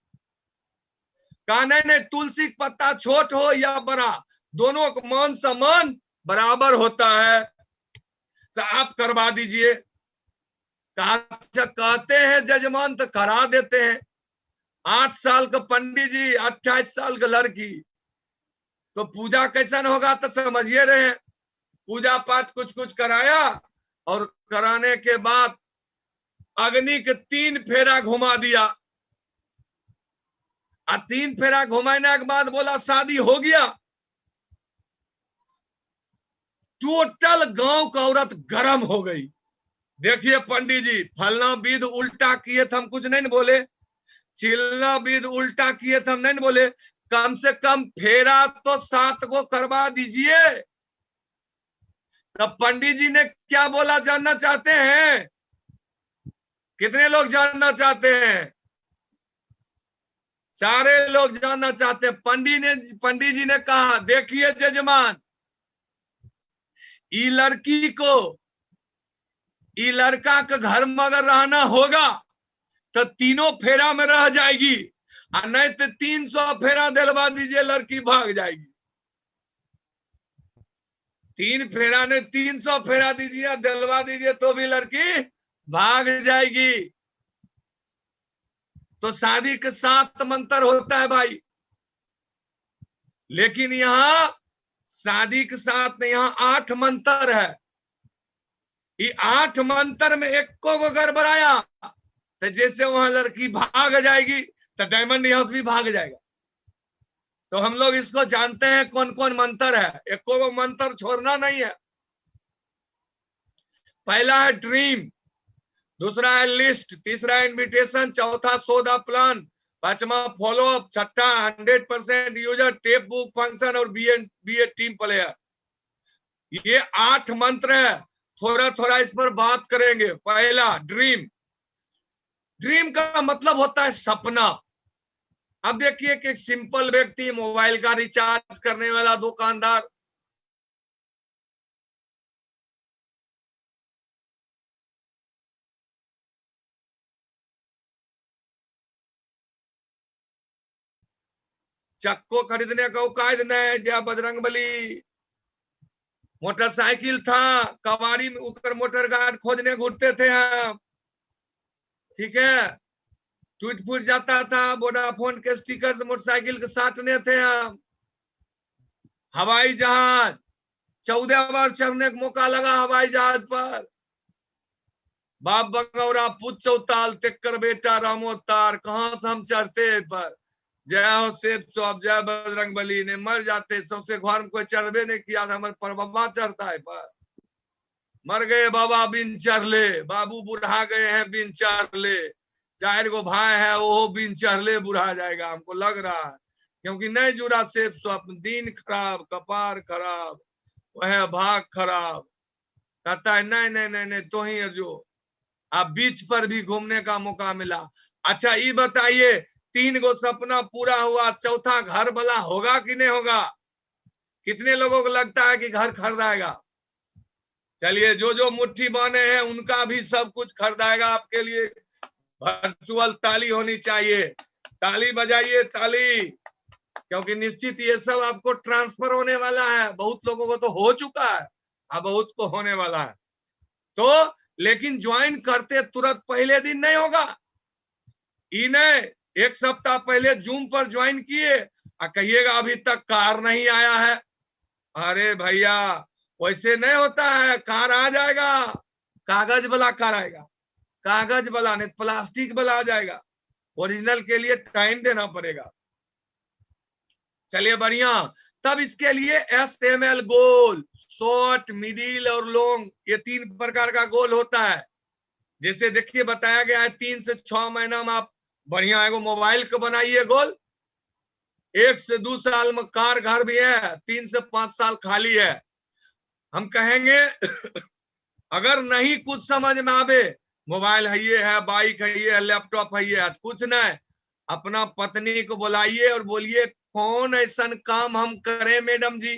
कहा नहीं नहीं, तुलसी का पत्ता छोट हो या बड़ा, दोनों का मान सम्मान बराबर होता है, तो आप करवा दीजिए। कहा कहते हैं जजमान तो करा देते हैं। 8 साल का पंडित जी, 28 साल का लड़की, तो पूजा कैसन होगा तो समझिए रहे। पूजा पाठ कुछ कुछ कराया, और कराने के बाद अग्नि के 3 फेरा घुमा दिया। 3 फेरा घुमाने के बाद बोला शादी हो गया। टोटल गांव का औरत गर्म हो गई। देखिए पंडित जी फलना विध उल्टा किए थे, हम कुछ नहीं बोले। चिलना विध उल्टा किए थे, हम नहीं बोले। कम से कम फेरा तो 7 को करवा दीजिए। तब पंडित जी ने क्या बोला जानना चाहते हैं? कितने लोग जानना चाहते हैं? सारे लोग जानना चाहते हैं। पंडित जी ने कहा देखिए जजमान, ई लड़की को, ई लड़का के घर में अगर रहना होगा तो तीनों फेरा में रह जाएगी, और नहीं तो 300 फेरा दिलवा दीजिए, लड़की भाग जाएगी। 3 फेरा ने 300 फेरा दीजिए, दिलवा दीजिए, तो भी लड़की भाग जाएगी। तो शादी के 7 मंत्र होता है भाई, लेकिन यहाँ शादी के साथ में यहाँ 8 मंत्र है। ये 8 मंत्र में एक को गड़बड़ाया तो जैसे वहां लड़की भाग जाएगी तो डायमंड हाउस भी भाग जाएगा। तो हम लोग इसको जानते हैं कौन कौन मंत्र है, एक को मंत्र छोड़ना नहीं है। पहला है ड्रीम, दूसरा है लिस्ट, तीसरा इनविटेशन, चौथा शो द प्लान, पांचवा फॉलो अप, छठा 100% यूजर, टेप बुक फंक्शन और बी ए टीम प्लेयर। ये 8 मंत्र है, थोड़ा थोड़ा इस पर बात करेंगे। पहला ड्रीम, ड्रीम का मतलब होता है सपना। अब देखिए कि एक सिंपल व्यक्ति, मोबाइल का रिचार्ज करने वाला दुकानदार, चक्को खरीदने का औकात नहीं, जय बजरंगबली। मोटरसाइकिल था, कबाड़ी में उतर मोटर गार्ड खोजने घूरते थे हम, ठीक है। टूट फूट जाता था, वोडाफोन के स्टिकर से मोटरसाइकिल के साटने थे हम। हवाई जहाज, 14 बार चढ़ने का मौका लगा हवाई जहाज पर। बाप बगौरा पुत चौताल तेकर बेटा रामोतार, कहां से हम चढ़ते पर। जय हो सेठ साहब, जय बजरंगबली। ने मर जाते, सबसे घर में कोई चढ़बे नहीं किया, हमारे पर बाबा चढ़ता है पर। मर गए बाबा बिन चढ़ले, बाबू बुढ़ा गए हैं बिन चढ़ले, 4 गो भाई है वो बिन चढ़ले बुढ़ा जाएगा, हमको लग रहा है। क्योंकि नहीं जुड़ा सेफ स्वप्न, दिन खराब, कपार खराब, वह भाग खराब। कहता है नहीं नहीं नहीं नहीं, तो ही जो आप बीच पर भी घूमने का मौका मिला। अच्छा ये बताइए, 3 गो सपना पूरा हुआ, चौथा घर वाला होगा कि नहीं होगा? कितने लोगों को लगता है कि घर खरीदाएगा? चलिए, जो जो मुट्ठी बांधे हैं उनका भी सब कुछ खरीदाएगा आपके लिए। वर्चुअल ताली होनी चाहिए, ताली बजाइए ताली, क्योंकि निश्चित ये सब आपको ट्रांसफर होने वाला है। बहुत लोगों को तो हो चुका है, अब बहुत को होने वाला है। तो लेकिन ज्वाइन करते तुरंत पहले दिन नहीं होगा। इन्हें 1 सप्ताह पहले जूम पर ज्वाइन किए और कहिएगा अभी तक कार नहीं आया है। अरे भैया वैसे नहीं होता है, कार आ जाएगा, कागज वाला कार आएगा, कागज वाला नहीं प्लास्टिक वाला आ जाएगा। ओरिजिनल के लिए टाइम देना पड़ेगा। चलिए बढ़िया। तब इसके लिए SML गोल, शॉर्ट, मिडिल और लॉन्ग, ये 3 प्रकार का गोल होता है। जैसे देखिए बताया गया है 3 से 6 महीना में आप बढ़िया एगो मोबाइल को बनाइए गोल। 1 से 2 साल में कार घर भी है, 3 से 5 साल खाली है। हम कहेंगे अगर नहीं कुछ समझ में आवे, मोबाइल है ये है, बाइक है ये है, लैपटॉप है ये है, कुछ नहीं, अपना पत्नी को बुलाइए और बोलिए कौन ऐसा काम हम करें मैडम जी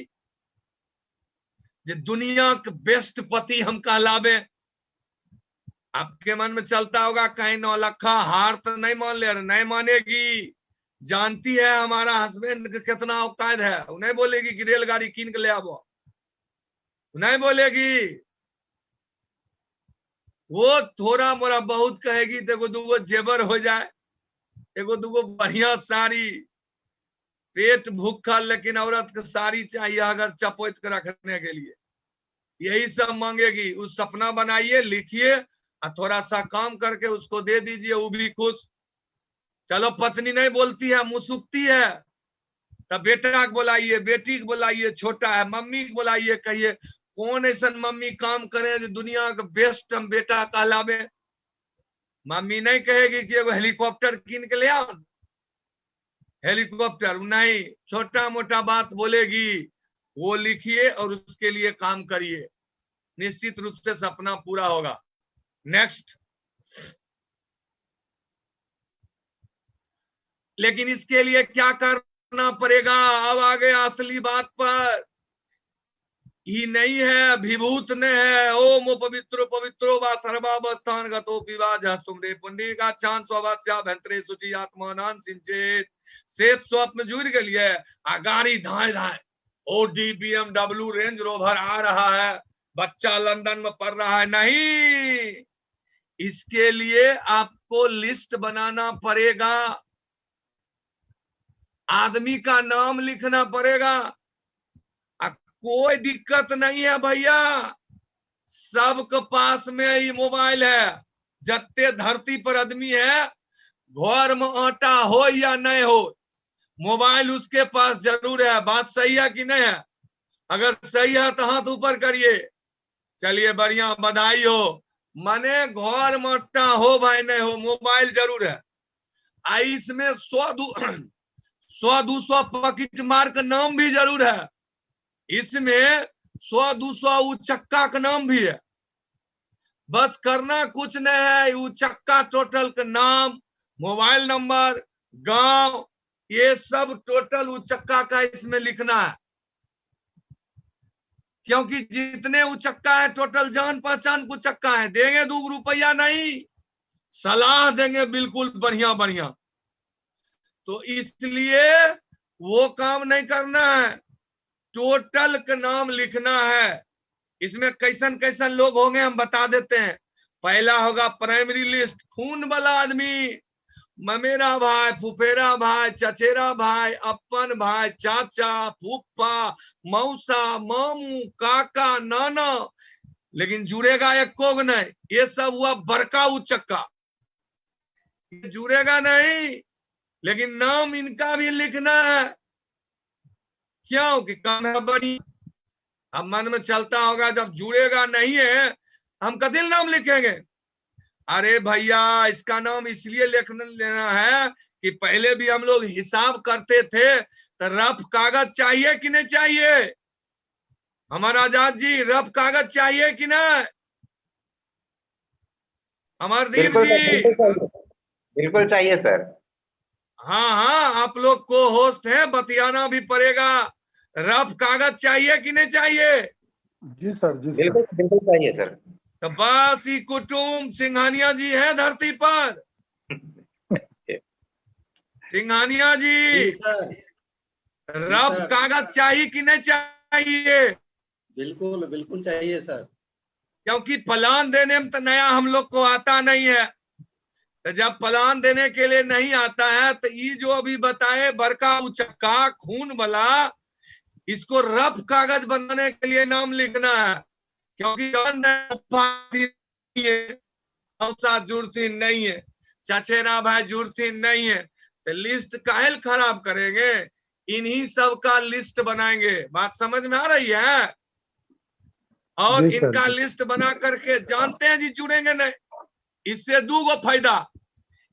जो दुनिया के बेस्ट पति हम कहलावे। आपके मन में चलता होगा कहीं नौलखा हार तो नहीं मान ले, नहीं मानेगी। जानती है हमारा हस्बैंड कितना औकात है, नहीं बोलेगी कि रेलगाड़ी कीन के ले आवो, नहीं बोलेगी। वो थोड़ा मोरा बहुत कहेगी तो एगो दूगो जेबर हो जाए, एगो दूगो बढ़िया साड़ी। पेट भूखा लेकिन औरत को साड़ी चाहिए अगर चपोत के रखने के लिए, यही सब मांगेगी। उस सपना बनाइए, लिखिए और थोड़ा सा काम करके उसको दे दीजिए, वो भी खुश। चलो पत्नी नहीं बोलती है, मुसुकती है, तब बेटा को बुलाइए, बेटी को बुलाइए, छोटा है मम्मी को बुलाइए, कहिए कौन ऐसा मम्मी काम करे जो दुनिया का बेस्ट हम बेटा कहलावे। मम्मी नहीं कहेगी कि एगो हेलीकॉप्टर कीन के ले आओ, हेलीकॉप्टर नहीं, छोटा मोटा बात बोलेगी। वो लिखिए और उसके लिए काम करिए, निश्चित रूप से सपना पूरा होगा। नेक्स्ट, लेकिन इसके लिए क्या करना पड़ेगा? अब आ गए असली बात पर। ई नहीं है, विभूत ने है। ओम पवित्रो पवित्रो वा सर्वावस्थान गतो पिवाज सुमरे पुंडिका चांद स्वभास्या भंतरे सुचि आत्मानान सिंचेत। सेत स्वप्न जुड़ गलिए आ गाड़ी धाए धाए ओडी BMW रेंज रोवर आ रहा है, बच्चा लंदन में पढ़ रहा है। नहीं, इसके लिए आपको लिस्ट बनाना पड़ेगा, आदमी का नाम लिखना पड़ेगा। कोई दिक्कत नहीं है भैया, सबके पास में ये मोबाइल है। जत्ते धरती पर आदमी है, घर में आटा हो या नहीं हो, मोबाइल उसके पास जरूर है। बात सही है कि नहीं है? अगर सही है तो हाथ ऊपर करिए। चलिए बढ़िया, बधाई हो। माने घर में आटा हो भाई नहीं हो, मोबाइल जरूर है। इसमें 100-200 पॉकेट मार का नाम भी जरूर है। इसमें 100-200 उचक्का का नाम भी है। बस करना कुछ नहीं है, उचक्का टोटल का नाम, मोबाइल नंबर, गांव, ये सब टोटल उचक्का का इसमें लिखना है। क्योंकि जितने उचक्का है टोटल जान पहचान उचक्का है। देंगे 2 रुपया नहीं, सलाह देंगे बिल्कुल बढ़िया बढ़िया। तो इसलिए वो काम नहीं करना है, टोटल का नाम लिखना है। इसमें कैसन कैसन लोग होंगे हम बता देते हैं। पहला होगा प्राइमरी लिस्ट, खून वाला आदमी, ममेरा भाई, फुफेरा भाई, चचेरा भाई, अपन भाई, चाचा, फूफा, मौसा, मामू, काका, नाना, लेकिन जुड़ेगा एक कोग नहीं। ये सब हुआ बड़का उचक्का, जुड़ेगा नहीं, लेकिन नाम इनका भी लिखना है। क्यों कि काम है बड़ी। अब मन में चलता होगा जब जुड़ेगा नहीं है हम कदिल नाम लिखेंगे। अरे भैया, इसका नाम इसलिए लेना है कि पहले भी हम लोग हिसाब करते थे, तो रफ कागज चाहिए कि नहीं चाहिए? हमारा आजाद जी, रफ कागज चाहिए कि नहीं? अमरदीप जी, बिल्कुल चाहिए सर। हाँ हाँ, आप लोग को होस्ट हैं, बतियाना भी पड़ेगा। रफ कागज चाहिए कि नहीं चाहिए? जी सर, जी सर। बिल्कुल बिल्कुल चाहिए सर। तो बस ही कुटुम सिंघानिया जी है धरती पर। सिंघानिया जी, रफ कागज चाहिए कि नहीं चाहिए? बिल्कुल बिल्कुल चाहिए सर। क्योंकि प्लान देने में तो नया हम लोग को आता नहीं है। तो जब प्लान देने के लिए नहीं आता है तो ये जो अभी बताए बड़का उचक्का खून वाला, इसको रफ कागज बनाने के लिए नाम लिखना है। क्योंकि जुड़ती नहीं है, चचेरा भाई जुड़ती नहीं है, तो लिस्ट काहे खराब करेंगे? इन्हीं सब का लिस्ट बनाएंगे। बात समझ में आ रही है? और इनका लिस्ट बना करके जानते हैं जी जुड़ेंगे नहीं। इससे 2 फायदा,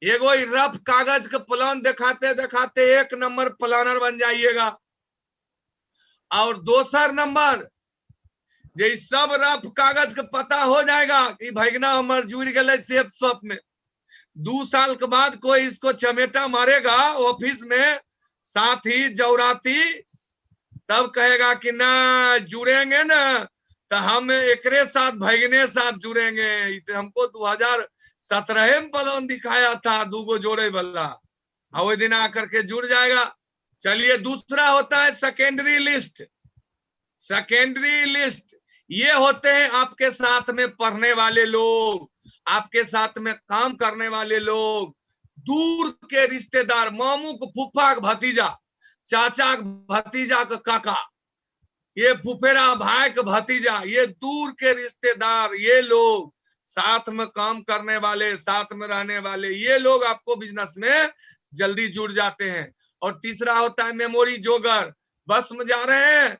एगो रफ कागज का प्लान दिखाते दिखाते 1 नंबर प्लानर बन जाइएगा, और दूसर नंबर जे सब रफ कागज का पता हो जाएगा कि भैगना हमार जुड़ गए सेफ शॉप में। 2 साल के बाद कोई इसको चमेटा मारेगा ऑफिस में, साथी जौराती, तब कहेगा कि ना जुड़ेंगे ना तो हम एकरे साथ भैगने साथ जुड़ेंगे। हमको 2017 में प्लान दिखाया था 2 जोड़े वाला, और वो दिन आकर के जुड़ जाएगा। चलिए, दूसरा होता है सेकेंडरी लिस्ट। सेकेंडरी लिस्ट ये होते हैं आपके साथ में पढ़ने वाले लोग, आपके साथ में काम करने वाले लोग, दूर के रिश्तेदार, मामू को फूफा का भतीजा, चाचा का भतीजा का काका, ये फुफेरा भाई का भतीजा, ये दूर के रिश्तेदार, ये लोग साथ में काम करने वाले, साथ में रहने वाले, ये लोग आपको बिजनेस में जल्दी जुड़ जाते हैं। और तीसरा होता है मेमोरी जोगर। बस में जा रहे हैं,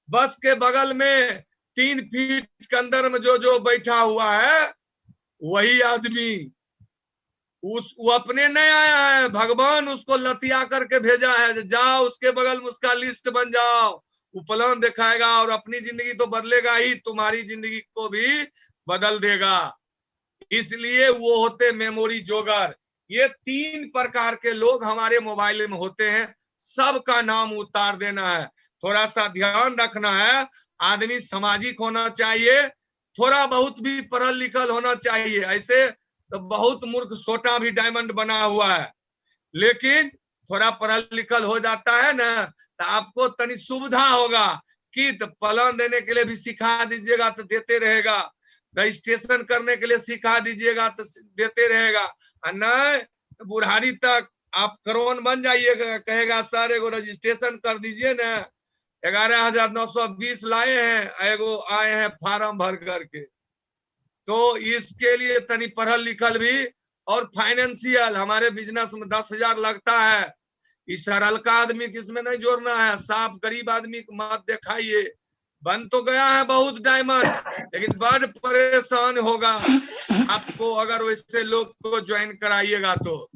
बस के बगल में 3 फीट के अंदर में जो बैठा हुआ है वही आदमी, वो अपने नहीं आया है, भगवान उसको लतिया करके भेजा है, जाओ उसके बगल में उसका लिस्ट बन जाओ, वो प्लान दिखाएगा और अपनी जिंदगी तो बदलेगा ही, तुम्हारी जिंदगी को भी बदल देगा। इसलिए वो होते मेमोरी जोगर। ये 3 प्रकार के लोग हमारे मोबाइल में होते हैं, सबका नाम उतार देना है। थोड़ा सा ध्यान रखना है, आदमी सामाजिक होना चाहिए, थोड़ा बहुत भी पढ़ल लिखल होना चाहिए। ऐसे तो बहुत मूर्ख सोटा भी डायमंड बना हुआ है, लेकिन थोड़ा पढ़ल लिखल हो जाता है ना तो आपको तनी सुविधा होगा कि तो प्लान देने के लिए भी सिखा दीजिएगा तो देते रहेगा, रजिस्ट्रेशन करने के लिए सिखा दीजिएगा तो देते रहेगा, नहीं बुढ़ारी तक आप करोन बन जाइएगा, कहेगा सर एगो रजिस्ट्रेशन कर दीजिए ना, 11,920 लाए हैं, एगो आए हैं फार्म भर करके। तो इसके लिए तनी पढ़ल लिखल भी और फाइनेंशियल, हमारे बिजनेस में 10,000 लगता है, इस सरल का आदमी किसमें नहीं जोड़ना है, साफ गरीब आदमी को मत दिखाइए। बन तो गया है बहुत डायमंड, लेकिन बड़ परेशान होगा आपको अगर वैसे लोग को ज्वाइन कराइएगा तो।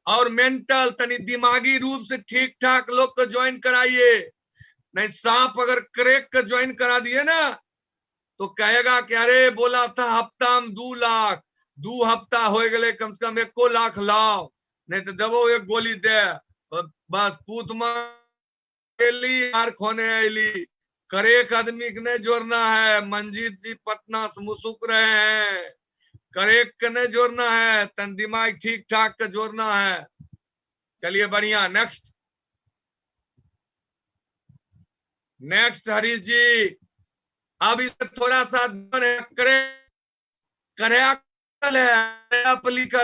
और मेंटल तनी दिमागी रूप से ठीक ठाक लोग को ज्वाइन कराइए, नहीं साफ अगर क्रैक को ज्वाइन करा दिए ना तो कहेगा कि अरे बोला था हफ्ता में 2 लाख, 2 हफ्ता हो गए, कम से कम 1 लाख लाओ, नहीं तो दबो एक गोली दे बस पूत खोने अली। करेक आदमी के नहीं जोड़ना है, मंजीत जी पटना से मुसुक रहे हैं, करेक के नहीं जोड़ना है, तन दिमाग ठीक ठाक के जोड़ना है। चलिए बढ़िया, नेक्स्ट हरीश जी। अब इसे थोड़ा सा लिखल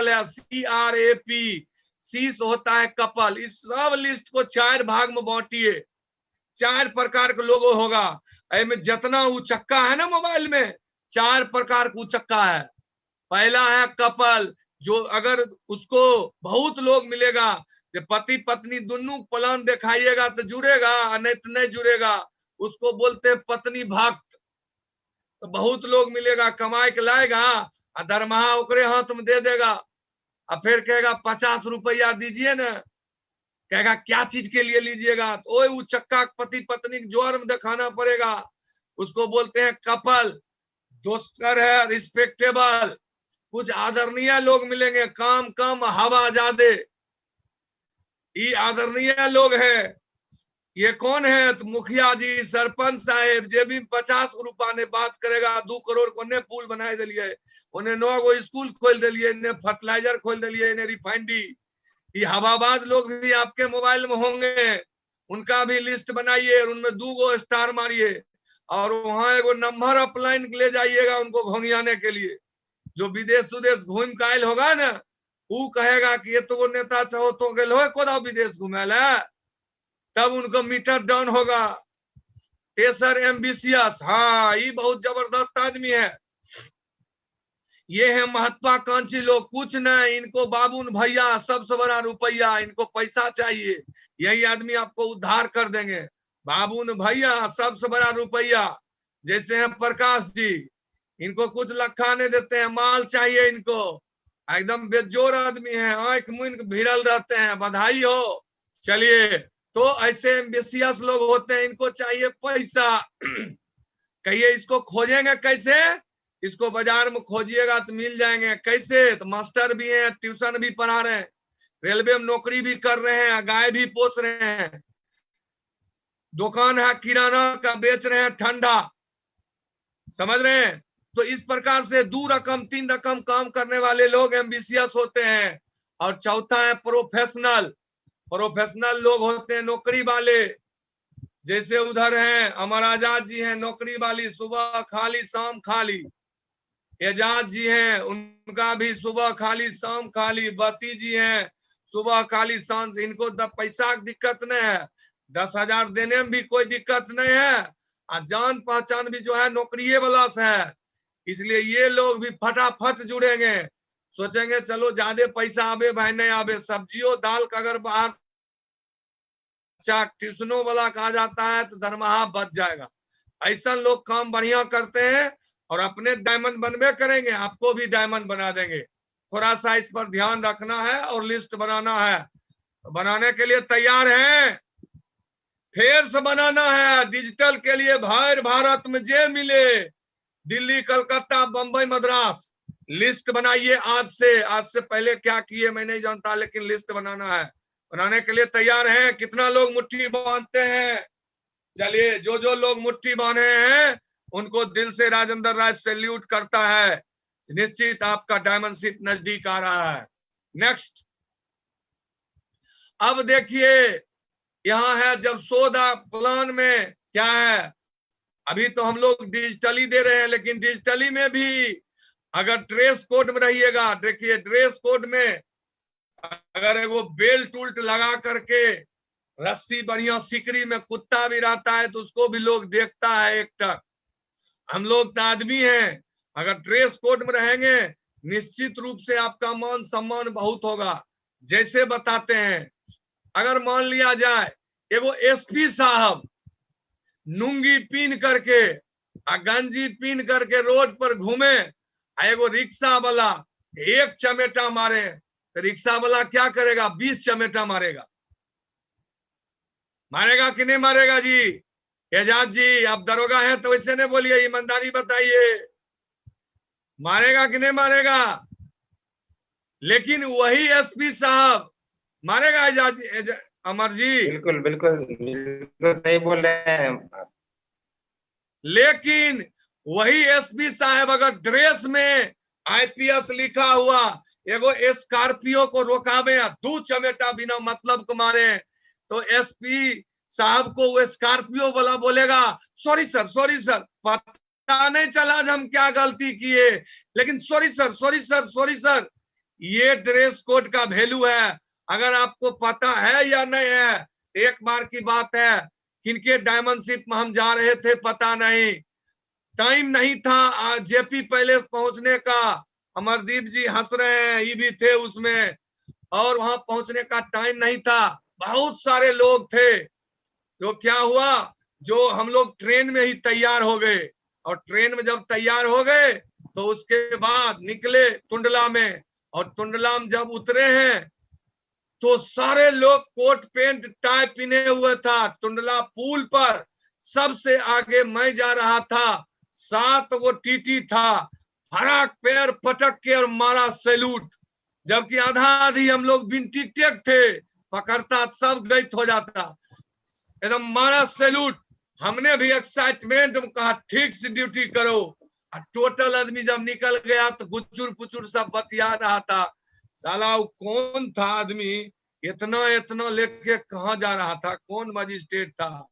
है CRAP, सी से होता है कपल। इस सब लिस्ट को 4 भाग में बांटिए, 4 प्रकार के लोगो होगा। में जितना उचक्का है ना मोबाइल में, 4 प्रकार का उचक्का है। पहला है कपल, जो अगर उसको बहुत लोग मिलेगा, जो पति पत्नी दोनों प्लान दिखाइएगा तो जुड़ेगा, नहीं तो नहीं जुड़ेगा, उसको बोलते हैं पत्नी भक्त। तो बहुत लोग मिलेगा, कमाई के लाएगा और दरमाहा ओकरे हाथ में दे देगा, और फिर कहेगा 50 रुपया दीजिए ना, कहेगा क्या चीज के लिए लीजिएगा, तो वो चक्का पति पत्नी जोर में दिखाना पड़ेगा, उसको बोलते हैं कपल। दोस्तर है रिस्पेक्टेबल, कुछ आदरणीय लोग मिलेंगे, काम कम हवा ज्यादा, ये आदरणीय लोग हैं। ये कौन है? तो मुखिया जी, सरपंच साहेब, जे भी 50 रुपया ने बात करेगा, 2 करोड़ को ने पुल बनाए दिलिए, उन्हें 9 गो स्कूल खोल दिलिए, इन्हें फर्टिलाइजर खोल दिलिए, इन्हें रिफाइनरी। ये हवाबाज लोग भी आपके मोबाइल में होंगे, उनका भी लिस्ट बनाइए और उनमें 2 गो स्टार मारिए, और वहां एगो नंबर अपलाइन ले जाइएगा उनको घोंघियाने के लिए। जो विदेश उदेश घूम के आयल होगा ना, वो कहेगा कि ये तो नेता चाहो तो गए हो कोदा विदेश घूमे ला, तब उनको मीटर डाउन होगा। तेसर एम्बिशियस, हाँ ये बहुत जबरदस्त आदमी है। ये है महत्वाकांक्षी लोग, कुछ नहीं, इनको बाबून भैया सबसे बड़ा रुपया, इनको पैसा चाहिए, यही आदमी आपको उद्धार कर देंगे। बाबून भैया सबसे बड़ा रुपया, जैसे हैं प्रकाश जी, इनको कुछ लखा नहीं देते हैं, माल चाहिए इनको, एकदम बेजोर आदमी है, आंख मुन भिड़ल रहते हैं, बधाई हो। चलिए, तो ऐसे एम्बिशियस लोग होते हैं, इनको चाहिए पैसा। कहिए इसको खोजेंगे कैसे? इसको बाजार में खोजिएगा तो मिल जाएंगे। कैसे? तो मास्टर भी हैं, ट्यूशन भी पढ़ा रहे हैं, रेलवे में नौकरी भी कर रहे हैं, गाय भी पोस रहे हैं, दुकान है किराना का बेच रहे हैं, ठंडा, समझ रहे हैं? तो इस प्रकार से 2 रकम 3 रकम काम करने वाले लोग एम्बिशियस होते हैं। और चौथा है प्रोफेशनल। प्रोफेशनल लोग होते हैं नौकरी वाले, जैसे उधर हैं अमर आजाद जी हैं, नौकरी वाली, सुबह खाली शाम खाली। एजाज जी हैं, उनका भी सुबह खाली शाम खाली। बसी जी हैं, सुबह खाली शाम। इनको पैसा की दिक्कत नहीं है, 10,000 देने में भी कोई दिक्कत नहीं है, और जान पहचान भी जो है नौकरी वाला से है, इसलिए ये लोग भी फटाफट जुड़ेंगे। सोचेंगे चलो ज्यादा पैसा आवे भाई नहीं आवे, सब्जियों दाल का अगर बाहर ट्यूशनों वाला कहा जाता है तो दरमाहा बच जाएगा। ऐसा लोग काम बढ़िया करते हैं और अपने डायमंड बनवे करेंगे, आपको भी डायमंड बना देंगे। थोड़ा सा इस पर ध्यान रखना है और लिस्ट बनाना है। तो बनाने के लिए तैयार हैं? फिर से बनाना है डिजिटल के लिए। भार भारत में जे मिले, दिल्ली कलकत्ता बंबई मद्रास, लिस्ट बनाइए आज से। आज से पहले क्या किए मैं नहीं जानता, लेकिन लिस्ट बनाना है। बनाने के लिए तैयार हैं? कितना लोग मुट्ठी बांधते हैं? चलिए, जो जो लोग मुट्ठी बांधे हैं उनको दिल से राजेंद्र राय सैल्यूट करता है। निश्चित आपका डायमंडशिप नजदीक आ रहा है। नेक्स्ट, अब देखिए यहां है जब सोदा प्लान में क्या है, अभी तो हम लोग डिजिटली दे रहे हैं, लेकिन डिजिटली में भी अगर ड्रेस कोड में रहिएगा, देखिए ड्रेस कोड में अगर वो बेल्ट उल्ट लगा करके रस्सी बढ़िया सिकरी में कुत्ता भी रहता है तो उसको भी लोग देखता है एकटक। हम लोग तो आदमी हैं, अगर ड्रेस कोड में रहेंगे निश्चित रूप से आपका मान सम्मान बहुत होगा। जैसे बताते हैं, अगर मान लिया जाए एगो एसपी साहब लुंगी पीन करके गंजी पीन करके रोड पर घूमे, एगो रिक्शा वाला एक चमेटा मारे तो रिक्शा वाला क्या करेगा? 20 चमेटा मारेगा। मारेगा कि नहीं मारेगा जी? एजाज जी आप दरोगा हैं तो वैसे नहीं बोलिए, ईमानदारी बताइए, मारेगा कि नहीं मारेगा? लेकिन वही एसपी साहब मारेगा एजाज अमर जी? बिल्कुल बिल्कुल बिल्कुल सही बोल रहे हैं आप। लेकिन वही एसपी साहब अगर ड्रेस में आईपीएस लिखा हुआ एगो स्कॉर्पियो को रोकावे, 2 चमेटा बिना मतलब को मारे, तो एसपी साहब को वो स्कॉर्पियो वाला बोलेगा सॉरी सर पता नहीं चला हम क्या गलती किए, लेकिन सॉरी सर। ये ड्रेस कोड का वैल्यू है। अगर आपको पता है या नहीं है, एक बार की बात है, किनके डायमंडशिप में हम जा रहे थे पता नहीं, टाइम नहीं था जेपी पैलेस पहुंचने का। अमरदीप जी हंस रहे हैं, ये भी थे उसमें, और वहां पहुंचने का टाइम नहीं था, बहुत सारे लोग थे। तो क्या हुआ, जो हम लोग ट्रेन में ही तैयार हो गए, और ट्रेन में जब तैयार हो गए तो उसके बाद निकले टुंडला में, और टुंडला में जब उतरे हैं तो सारे लोग कोट पैंट टाई पहने हुए था। टुंडला पुल पर सबसे आगे मैं जा रहा था, 7 गो टीटी था, फराक पैर पटक के और मारा सैल्यूट, जबकि आधा आधी हम लोग बिन टिकटेक थे, पकड़ता सब गैत हो जाता, एकदम मारा सैल्यूट। हमने भी एक्साइटमेंट में कहा ठीक से ड्यूटी करो, और टोटल आदमी जब निकल गया तो गुचुर पुचुर सब बतिया रहा था, साला वो कौन था आदमी इतना लेके कहाँ जा रहा था, कौन मजिस्ट्रेट था?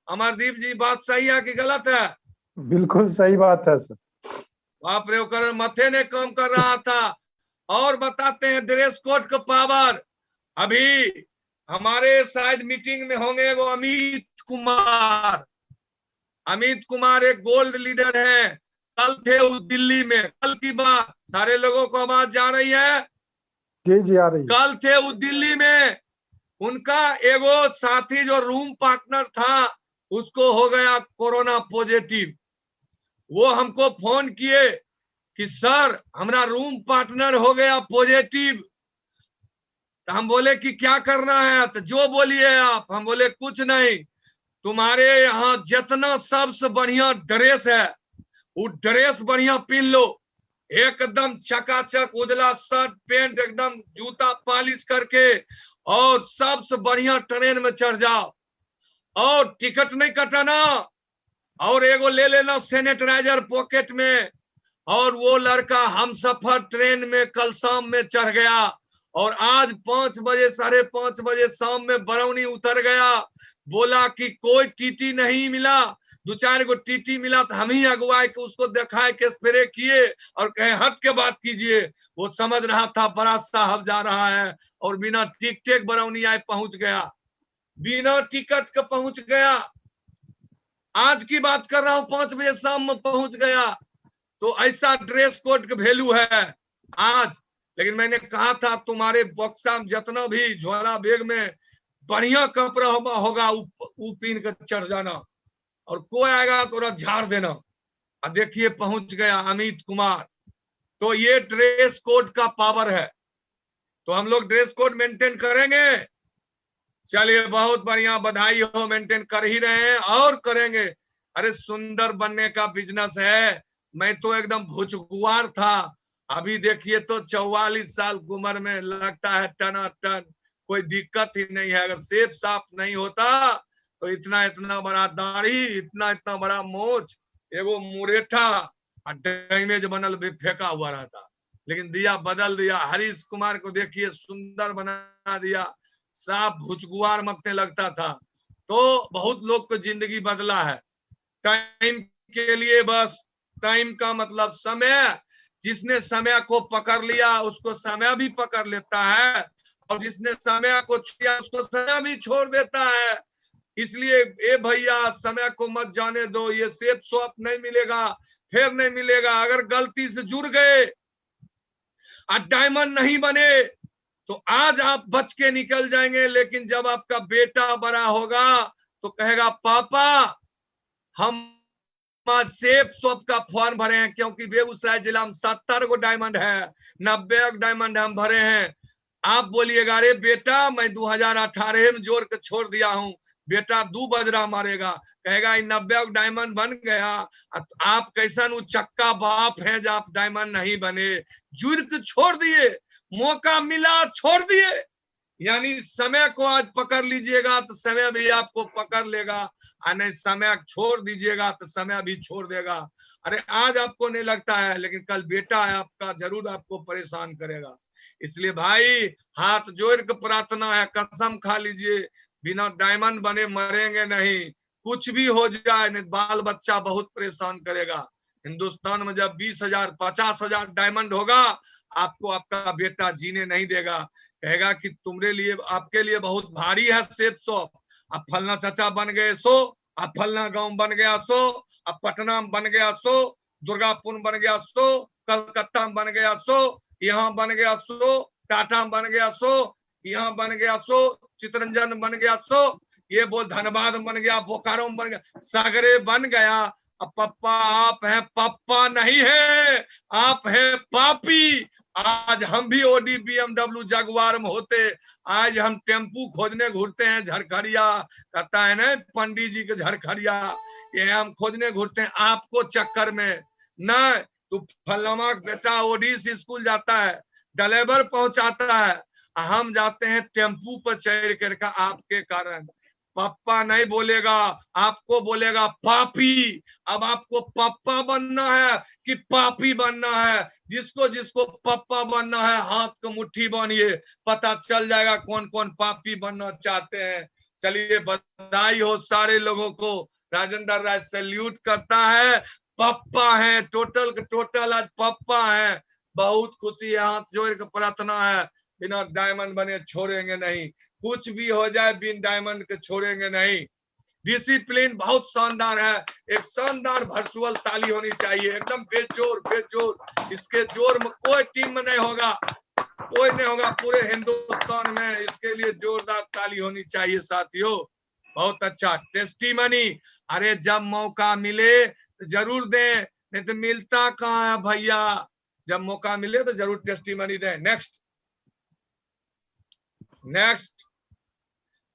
अमरदीप जी बात सही है कि गलत है? बिल्कुल सही बात है सर। बाप रे, कर मथे ने काम कर रहा था। और बताते हैं ड्रेस कोड का पावर। अभी हमारे शायद मीटिंग में होंगे वो अमित कुमार एक गोल्ड लीडर है, कल थे वो दिल्ली में, कल की बात, सारे लोगों को आवाज जा रही है? जी आ रही है। कल थे वो दिल्ली में, उनका एगो साथी जो रूम पार्टनर था उसको हो गया कोरोना पॉजिटिव। वो हमको फोन किए कि सर हमारा रूम पार्टनर हो गया पॉजिटिव। तो हम बोले कि क्या करना है? तो जो बोलिए आप। हम बोले कुछ नहीं, तुम्हारे यहाँ जितना सबसे बढ़िया ड्रेस है वो ड्रेस बढ़िया पहन लो, एकदम चकाचक उजला शर्ट पैंट एकदम जूता पॉलिश करके, और सबसे बढ़िया ट्रेन में चढ़ जाओ, और टिकट नहीं कटाना, और एगो ले लेना सैनिटाइजर पॉकेट में। और वो लड़का हम सफर ट्रेन में कल शाम में चढ़ गया, और आज 5 बजे 5:30 बजे शाम में बरौनी उतर गया। बोला कि कोई टीटी नहीं मिला, 2-4 गो टीटी मिला तो हम ही अगुवाए के उसको दिखाए के स्प्रे किए और कहे हट के बात कीजिए। वो समझ रहा था बड़ा साहब जा रहा है, और बिना टिकटेक बरौनी आए पहुंच गया, बिना टिकट के पहुंच गया। आज की बात कर रहा हूं, 5 बजे शाम में पहुंच गया। तो ऐसा ड्रेस कोड का वैल्यू है आज। लेकिन मैंने कहा था तुम्हारे बक्सा में जितना भी झोला बैग में बढ़िया कपड़ा होगा वो पीन कर चढ़ जाना, और कोई आएगा तो झाड़ देना। और देखिए पहुंच गया अमित कुमार। तो ये ड्रेस कोड का पावर है। तो हम लोग ड्रेस कोड मेंटेन करेंगे। चलिए बहुत बढ़िया, बधाई हो, मेंटेन कर ही रहे हैं और करेंगे। अरे सुंदर बनने का बिजनेस है। मैं तो एकदम भुचगुआर था, अभी देखिए तो 44 साल की उम्र में लगता है टनाटन, कोई दिक्कत ही नहीं है। अगर सेफ साफ नहीं होता तो इतना इतना बड़ा दाढ़ी, इतना इतना बड़ा मोछ, एगो मुरेठा और डैमेज बनल भी फेंका हुआ रहता। लेकिन दिया बदल दिया। हरीश कुमार को देखिए, सुंदर बना दिया, साफ भुचगुआर मकने लगता था। तो बहुत लोग को जिंदगी बदला है टाइम के लिए। बस टाइम का मतलब समय। जिसने समय को पकड़ लिया उसको समय भी पकड़ लेता है, और जिसने समय को छोड़ा उसको समय भी छोड़ देता है। इसलिए ए भैया, समय को मत जाने दो। ये सेफ स्वैप नहीं मिलेगा, फिर नहीं मिलेगा। अगर गलती से जुड़ गए और डायमंड नहीं बने तो आज आप बच के निकल जाएंगे, लेकिन जब आपका बेटा बड़ा होगा तो कहेगा पापा हम सेफ स्वैप का फॉर्म भरे हैं, क्योंकि बेगूसराय जिला में 70 गो डायमंड है, 90 डायमंड हम भरे हैं। आप बोलिएगा अरे बेटा मैं 2018 में जोड़ के छोड़ दिया हूं, बेटा 2 बजरा मारेगा, कहेगा 90 डायमंड बन गया। आप कैसा चक्का बाप है जब आप डायमंड नहीं बने, जुड़ के छोड़ दिए, मौका मिला छोड़ दिए। यानी समय को आज पकड़ लीजिएगा तो समय भी आपको पकड़ लेगा, और नहीं समय छोड़ दीजिएगा तो समय भी छोड़ देगा। अरे आज आपको नहीं लगता है, लेकिन कल बेटा है आपका, जरूर आपको परेशान करेगा। इसलिए भाई हाथ जोड़ के प्रार्थना है, कसम खा लीजिए बिना डायमंड बने मरेंगे नहीं। कुछ भी हो जाए, नहीं बाल बच्चा बहुत परेशान करेगा। हिंदुस्तान में जब 20,000 50,000 डायमंड होगा, आपको आपका बेटा जीने नहीं देगा, कहेगा कि तुम्हारे लिए, आपके लिए बहुत भारी है सेफ स्वैप। अब फलना चाचा बन गए सो, अब फलना गांव बन गया सो, अब पटना में बन गया सो, दुर्गापुर में बन गया सो, कलकत्ता में बन गया सो, यहाँ बन गया सो, टाटा में बन गया सो, यहाँ बन गया सो, चितरंजन में बन गया सो, ये बोल धनबाद में बन गया, बोकारो में बन गया, सागरे बन गया। अब पप्पा आप हैं, पप्पा नहीं है, आप हैं पापी। आज हम भी ओडी BMW जगुआर में होते, आज हम टेम्पू खोजने घूरते हैं झरखड़िया, कहता है ना पंडित जी के झरखड़िया, ये हम खोजने घूरते हैं आपको चक्कर में। न तू फलमा बेटा ओडी से स्कूल जाता है, ड्राइवर पहुंचाता है, हम जाते हैं टेम्पू पर चढ़ कर आपके कारण। पापा नहीं बोलेगा, आपको बोलेगा पापी। अब आपको पापा बनना है कि पापी बनना है? जिसको जिसको पापा बनना है हाथ को मुट्ठी बांधिए, पता चल जाएगा कौन कौन पापी बनना चाहते हैं। चलिए बधाई हो सारे लोगों को, राजेंद्र राय सैल्यूट करता है। पप्पा है, टोटल के टोटल आज पप्पा है, बहुत खुशी है, हाथ जोड़ के प्रार्थना है, बिना डायमंड बने छोड़ेंगे नहीं, कुछ भी हो जाए बिन डायमंड के छोड़ेंगे नहीं। डिसिप्लिन बहुत शानदार है, एक शानदार वर्चुअल ताली होनी चाहिए, एकदम बेजोर बेजोर। इसके जोर में कोई टीम में नहीं होगा, कोई नहीं होगा पूरे हिंदुस्तान में, इसके लिए जोरदार ताली होनी चाहिए साथियों। बहुत अच्छा टेस्टीमनी। अरे जब मौका मिले तो जरूर दें, नहीं तो मिलता कहाँ है भैया। जब मौका मिले तो जरूर टेस्टीमनी दें। Next next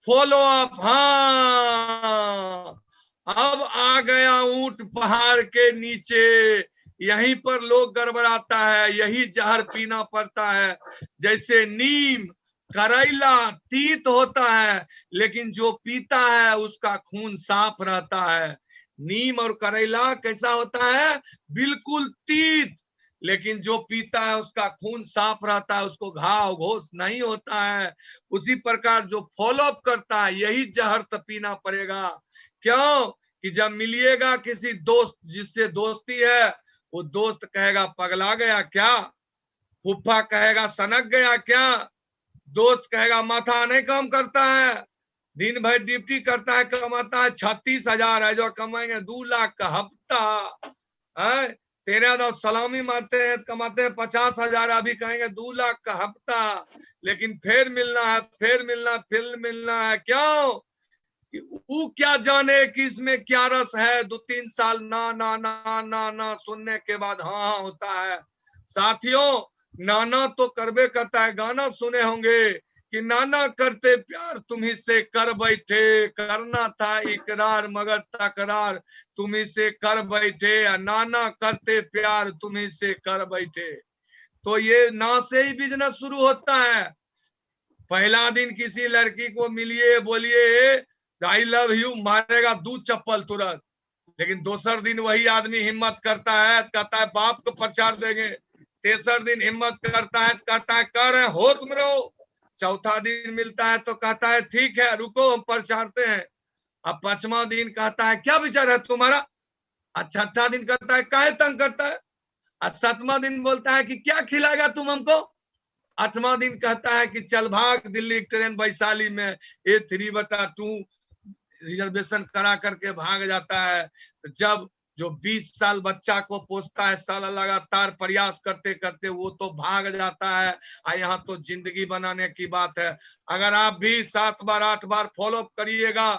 follow up. हाँ, अब आ गया ऊंट पहाड़ के नीचे, यहीं पर लोग गड़बड़ाता है, यही जहर पीना पड़ता है। जैसे नीम करेला तीत होता है, लेकिन जो पीता है उसका खून साफ रहता है। नीम और करेला कैसा होता है? बिल्कुल तीत, लेकिन जो पीता है उसका खून साफ रहता है, उसको घाव घोष नहीं होता है। उसी प्रकार जो फॉलो अप करता है, यही जहर तो पीना पड़ेगा। क्यों? कि जब मिलिएगा किसी दोस्त जिससे दोस्ती है, वो दोस्त कहेगा पगला गया क्या, फूफा कहेगा सनक गया क्या, दोस्त कहेगा माथा नहीं काम करता है, दिन भर ड्यूटी करता है, कमाता है 36,000 है, जो कमाएंगे 2 लाख का हफ्ता है, तेरे तो सलामी मारते हैं, कमाते हैं 50,000, अभी कहेंगे 2 लाख का हफ्ता। लेकिन फिर मिलना है, फिर मिलना, फिर मिलना है। क्यों? वो क्या जाने कि इसमें क्या रस है। 2-3 साल ना ना ना ना ना सुनने के बाद हाँ हाँ होता है। साथियों, नाना तो करबे करता है, गाना सुने होंगे कि नाना करते प्यार तुम्ही से कर बैठे, करना था इकरार मगर तकरार तुम्ही से कर बैठे, नाना करते प्यार तुम्ही से कर बैठे। तो ये ना से ही बिजनेस शुरू होता है। पहला दिन किसी लड़की को मिलिए, बोलिए आई लव यू मारेगा 2 चप्पल तुरंत। लेकिन दूसर दिन वही आदमी हिम्मत करता है, कहता है बाप को प्रचार देंगे। तेसर दिन हिम्मत करता है, कहता है कर रहे होश में रहो। चौथा दिन मिलता है तो कहता है ठीक है रुको हम प्रचारते हैं। अब 5वां दिन कहता है क्या विचार है तुम्हारा। और 6ठा दिन कहता है काहे तंग करता है। और 7वां दिन बोलता है कि क्या खिलाएगा तुम हमको। 8वां दिन कहता है कि चल भाग दिल्ली ट्रेन वैशाली में A3/2 रिजर्वेशन करा करके भाग जाता है। जब जो 20 साल बच्चा को पोसता है साला लगातार प्रयास करते करते वो तो भाग जाता है। और यहाँ तो जिंदगी बनाने की बात है। अगर आप भी 7 बार 8 बार फॉलो करिएगा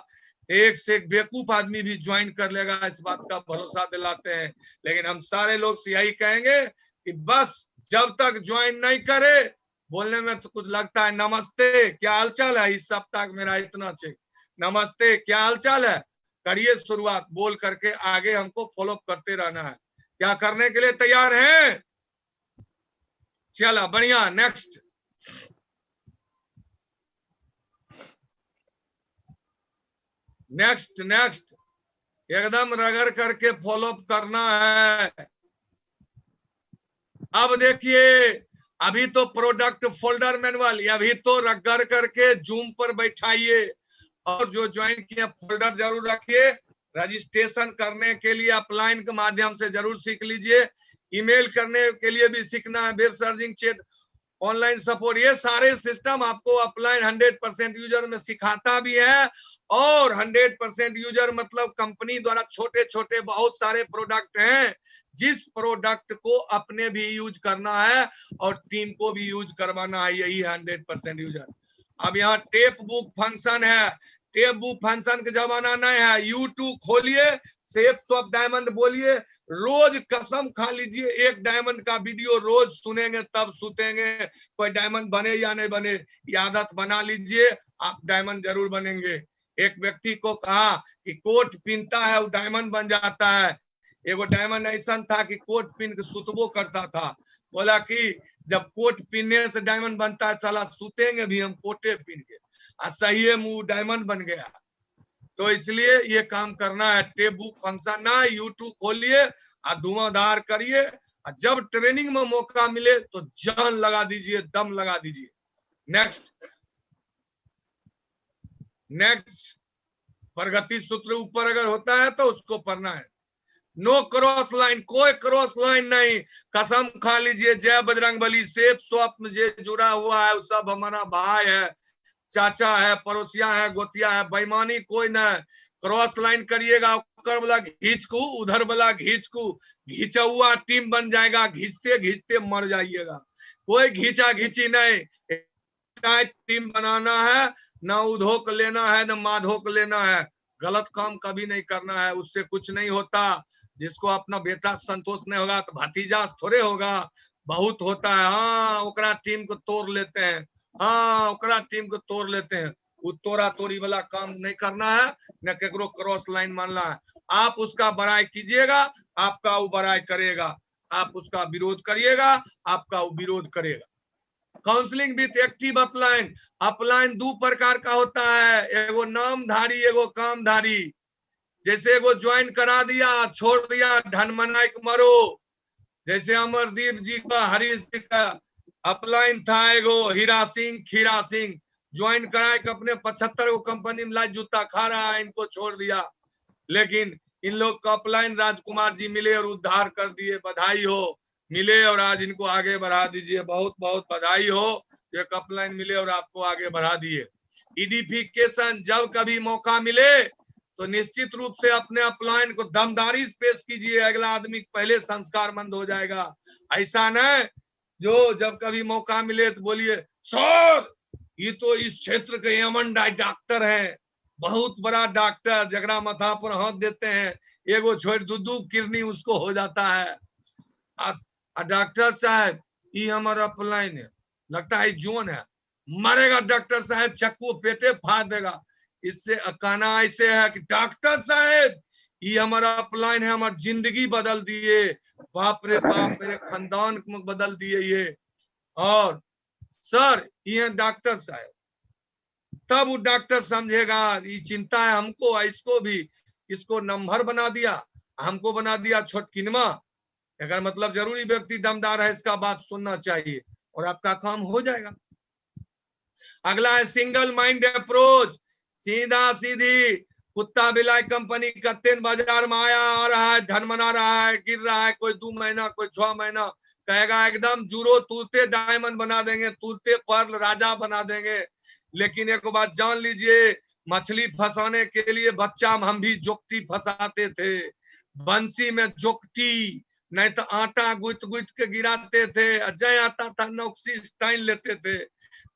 एक से एक बेवकूफ आदमी भी ज्वाइन कर लेगा, इस बात का भरोसा दिलाते हैं। लेकिन हम सारे लोग से यही कहेंगे कि बस जब तक ज्वाइन नहीं करे, बोलने में तो कुछ लगता है नमस्ते क्या हालचाल है, इस सप्ताह मेरा इतना चाहिए, नमस्ते क्या हालचाल है, करिए शुरुआत बोल करके आगे हमको फॉलो करते रहना है। क्या करने के लिए तैयार हैं? चला बढ़िया। नेक्स्ट नेक्स्ट नेक्स्ट एकदम रगड़ करके फॉलो करना है। अब देखिए अभी तो प्रोडक्ट फोल्डर मैनुअल, अभी तो रगड़ करके जूम पर बैठाइए और जो ज्वाइन किए फोल्डर जरूर रखिए। रजिस्ट्रेशन करने के लिए अपलाइन के माध्यम से जरूर सीख लीजिए। ईमेल करने के लिए भी सीखना है, web searching, chat, online support, ये सारे सिस्टम आपको अपलाइन 100% यूजर में सिखाता भी है। और 100% यूजर मतलब कंपनी द्वारा छोटे छोटे बहुत सारे प्रोडक्ट हैं, जिस प्रोडक्ट को अपने भी यूज करना है और टीम को भी यूज करवाना है, यही 100% यूजर। अब यहाँ टेप बुक फंक्शन है। टेप बुक फंक्शन का जमाना नहीं है। YouTube खोलिए, सेफ स्वैप डायमंड बोलिए, रोज कसम खा लीजिए 1 डायमंड का वीडियो रोज सुनेंगे तब सुतेंगे। कोई डायमंड बने या नहीं बने, ये आदत बना लीजिए, आप डायमंड जरूर बनेंगे। एक व्यक्ति को कहा कि कोट पीनता है वो डायमंड बन जाता है। एगो डायमंड ऐसा था कि कोट पीन के सुतबो करता था। बोला कि जब कोट पीनने से डायमंड बनता है, साला सुतेंगे भी हम कोटे पीन के। सही है मुंह डायमंड बन गया। तो इसलिए ये काम करना है। टेप बुक फंक्शन ना, YouTube खोलिए और धुआंधार करिए। जब ट्रेनिंग में मौका मिले तो जान लगा दीजिए, दम लगा दीजिए। नेक्स्ट नेक्स्ट प्रगति सूत्र ऊपर अगर होता है तो उसको पढ़ना है। नो क्रॉस लाइन, कोई क्रॉस लाइन नहीं। कसम खा लीजिए जय बजरंगबली, सेफ स्वैप में जो जुड़ा हुआ है वो सब हमारा भाई है, चाचा है, पड़ोसिया है, गोतिया है, बेईमानी कोई नहीं। क्रॉस लाइन करिएगा, उधर वाला घींच को उधर वाला घींच को, घींचा हुआ टीम बन जाएगा, घींचते घींचते मर जाइएगा। कोई घींचा घींची नहीं, टीम बनाना है, ना उधो को लेना है ना माधो को लेना है। गलत काम कभी नहीं करना है, उससे कुछ नहीं होता। जिसको अपना बेटा संतोष नहीं होगा तो भतीजा थोड़े होगा, बहुत होता है। हाँ ओकरा टीम को तोड़ लेते हैं, हाँ ओकरा टीम को तोड़ लेते हैं। वो तोड़ा तोड़ी वाला काम नहीं करना है, न केकरो क्रॉस लाइन मानना है। आप उसका बड़ाई कीजिएगा, आपका वो बड़ाई करेगा, आप उसका विरोध करिएगा, आपका वो विरोध करेगा। Counselling with active upline. Upline 2 प्रकार का होता है, एगो नामधारी एगो कामधारी। जैसे एगो ज्वाइन करा दिया छोड़ दिया धन मनाई मरो। जैसे अमरदीप जी का, हरीश जी का अपलाइन था एगो हीरा सिंह, खीरा सिंह, ज्वाइन कराए के अपने 75 गो कंपनी में लाज जूता खा रहा है, इनको छोड़ दिया। लेकिन इन लोग का अपलाइन राजकुमार जी मिले और उद्धार कर दिए, बधाई हो मिले और आज इनको आगे बढ़ा दीजिए। बहुत बहुत बधाई हो, एक अपलाइन मिले और आपको आगे बढ़ा दिए। एडिफिकेशन, जब कभी मौका मिले तो निश्चित रूप से अपने अपलाइन को दमदारी से पेश कीजिए, अगला आदमी पहले संस्कारमंद हो जाएगा। ऐसा नहीं जो जब कभी मौका मिले तो बोलिए सर ये तो इस क्षेत्र के यमन डॉक्टर है, बहुत बड़ा डॉक्टर, जगरा माथा पर हाथ देते हैं, एगो छोड़ दू किडनी उसको हो जाता है। डॉक्टर साहब ये हमारा अपलाइन है, लगता है जोन है, मरेगा डॉक्टर साहब, चक्कू पेटे फाड़ देगा। इससे कहना ऐसे है कि डॉक्टर साहब ये हमारा अपलाइन है, हमारी जिंदगी बदल दिए, बाप रे बाप मेरे खानदान को बदल दिए ये। और सर ये डॉक्टर साहब तब वो डॉक्टर समझेगा ये चिंता है हमको, इसको भी, इसको नंबर बना दिया, हमको बना दिया छोटकिनमा। अगर मतलब जरूरी व्यक्ति दमदार है, इसका बात सुनना चाहिए और आपका काम हो जाएगा। अगला है सिंगल माइंड अप्रोच, सीधा सीधी कुत्ता बिलाई कंपनी का 3 बाजार में आया आ रहा है, धन बना रहा है, गिर रहा है, कोई 2 महीना कोई 6 महीना, कहेगा एकदम जूरो तुरते डायमंड बना देंगे, तुरते पर्ल राजा बना देंगे। लेकिन एक बात जान लीजिए, मछली फंसाने के लिए बच्चा हम भी जोकटी फंसाते थे, बंसी में जोकटी, नहीं तो आटा गुथ गुथ के गिराते थे, अजय आता था नौक्सी स्टाइल लेते थे।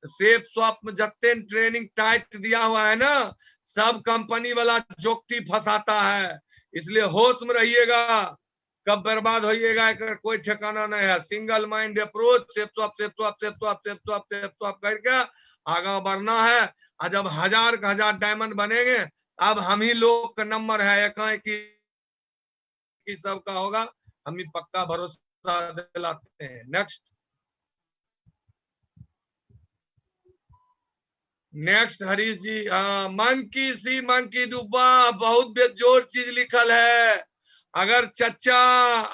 सेफ स्वैप में जत्ते ट्रेनिंग टाइट दिया हुआ है ना, सब कंपनी वाला जोकटी फंसाता है। इसलिए होश में रहिएगा, कब बर्बाद होइएगा कोई ठिकाना नहीं है। Single mind approach, safe swap safe swap safe swap safe swap safe swap करके आगे बढ़ना है। और जब 1000 का 1000 डायमंड बनेंगे, अब हम ही लोग का नंबर है, एकाएकी सबका होगा, हम ही पक्का भरोसा दिलाते हैं। नेक्स्ट हरीश जी, मंकी सी मंकी डूबा, बहुत बेजोर चीज लिखल है। अगर चचा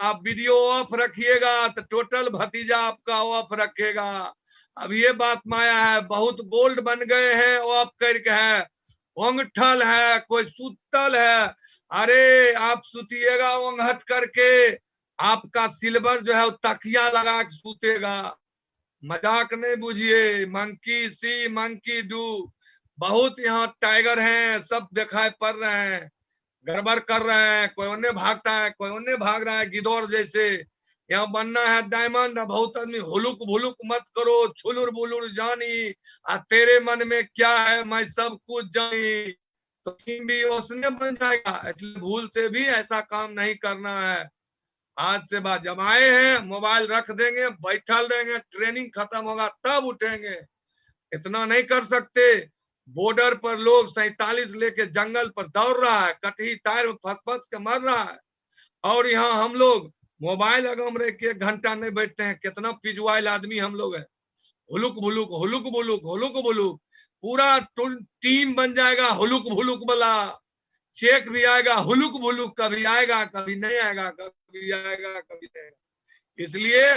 आप वीडियो ऑफ रखिएगा तो टोटल भतीजा आपका ऑफ रखेगा। अब ये बात माया है, बहुत गोल्ड बन गए हैं ऑफ करके है, ओंगठल है, कोई सुतल है। अरे आप सुतिएगा ओंगहट करके, आपका सिल्वर जो है वो तकिया लगा के सूतेगा। मजाक नहीं बुझिए। मंकी सी मंकी डू, बहुत यहाँ टाइगर हैं, सब दिखाई पड़ रहे हैं, गड़बड़ कर रहे हैं, कोई उन्हें भागता है, कोई उन्हें भाग रहा है, गिदौर जैसे। यहाँ बनना है डायमंड। बहुत आदमी हुलुक भुलुक मत करो, छुलुर बुलुर जानी, आ तेरे मन में क्या है मैं सब कुछ जानी, तो टीम भी उसने बन जाएगा। इसलिए भूल से भी ऐसा काम नहीं करना है। आज से बाद जब आए हैं मोबाइल रख देंगे, बैठल रहेंगे, ट्रेनिंग खत्म होगा तब उठेंगे। इतना नहीं कर सकते। बॉर्डर पर लोग 47 लेके जंगल पर दौड़ रहा है, कटही टायर में फंस फंस के मर रहा है, और यहाँ हम लोग मोबाइल अगम रह के 1 घंटा नहीं बैठते हैं। कितना पिजवाइल आदमी हम लोग है। हुलुक भुलुक हुलुक भुलुक हुलुक भुलुक, पूरा टीम बन जाएगा हुलुक भुलुक वाला। चेक भी आएगा हुलुक भुलुक, कभी आएगा कभी नहीं आएगा, कभी आएगा कभी नहीं आएगा। इसलिए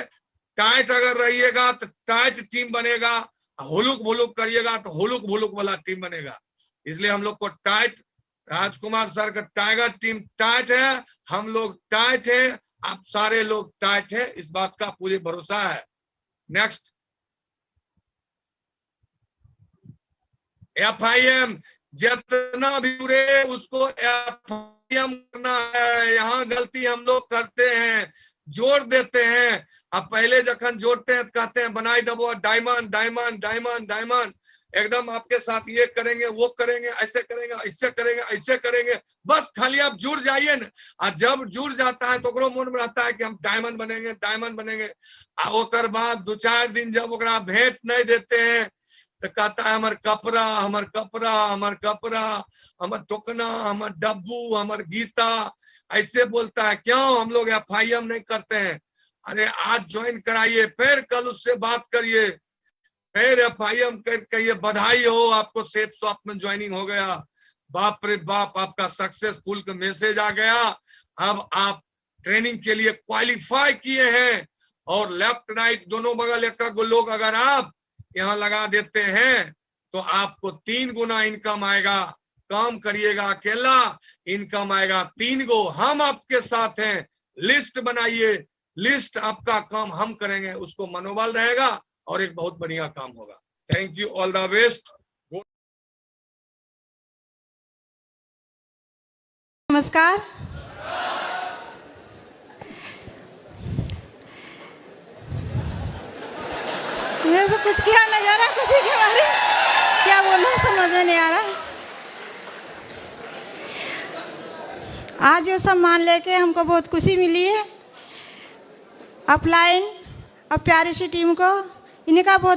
टाइट अगर रहिएगा तो टाइट टीम बनेगा, हुलुक भुलुक करिएगा तो हुलुक भुलुक वाला टीम बनेगा। इसलिए हम लोग को टाइट, राजकुमार सर का टाइगर टीम टाइट है, हम लोग टाइट है, आप सारे लोग टाइट है, इस बात का पूरे भरोसा है। नेक्स्ट FIM, जितना भी पूरे उसको FIM करना है। यहाँ गलती हम लोग करते हैं, जोड़ देते हैं। अब पहले जखन जोड़ते हैं तो कहते हैं बनाई दबो डायमंड डायमंड डायमंड डायमंड, एकदम आपके साथ ये करेंगे वो करेंगे, ऐसे करेंगे ऐसे करेंगे ऐसे करेंगे, बस खाली आप जुड़ जाइए ना। और जब जुड़ जाता है तो ओकरो मन में रहता है कि हम डायमंड बनेंगे डायमंड बनेंगे। और बाद 2-4 दिन जब ओकरा भेंट नहीं देते हैं तो कहता है हमर कपड़ा हमर कपड़ा हमर कपड़ा, हमर टोकना हमर डब्बू हमर गीता, ऐसे बोलता है। क्यों हम लोग FIM नहीं करते हैं? अरे आज ज्वाइन कराइए, फिर कल उससे बात करिए, फिर FIM कहिए बधाई हो आपको सेफ स्वैप में ज्वाइनिंग हो गया, बाप रे बाप आपका सक्सेसफुल का मैसेज आ गया, अब आप ट्रेनिंग के लिए क्वालिफाई किए हैं। और लेफ्ट राइट दोनों बगल एक लोग अगर आप यहाँ लगा देते हैं तो आपको 3 गुना इनकम आएगा। काम करिएगा अकेला, इनकम आएगा 3 गो। हम आपके साथ हैं, लिस्ट बनाइए, लिस्ट आपका काम हम करेंगे, उसको मनोबल रहेगा और एक बहुत बढ़िया काम होगा। Thank you, all the best. नमस्कार। मेरे से कुछ किया नहीं जा रहा, खुशी के मारे क्या बोलना समझ में नहीं आ रहा। आज ये सम्मान लेके हमको बहुत खुशी मिली है। अपलाइन और प्यारी सी टीम को इनका बहुत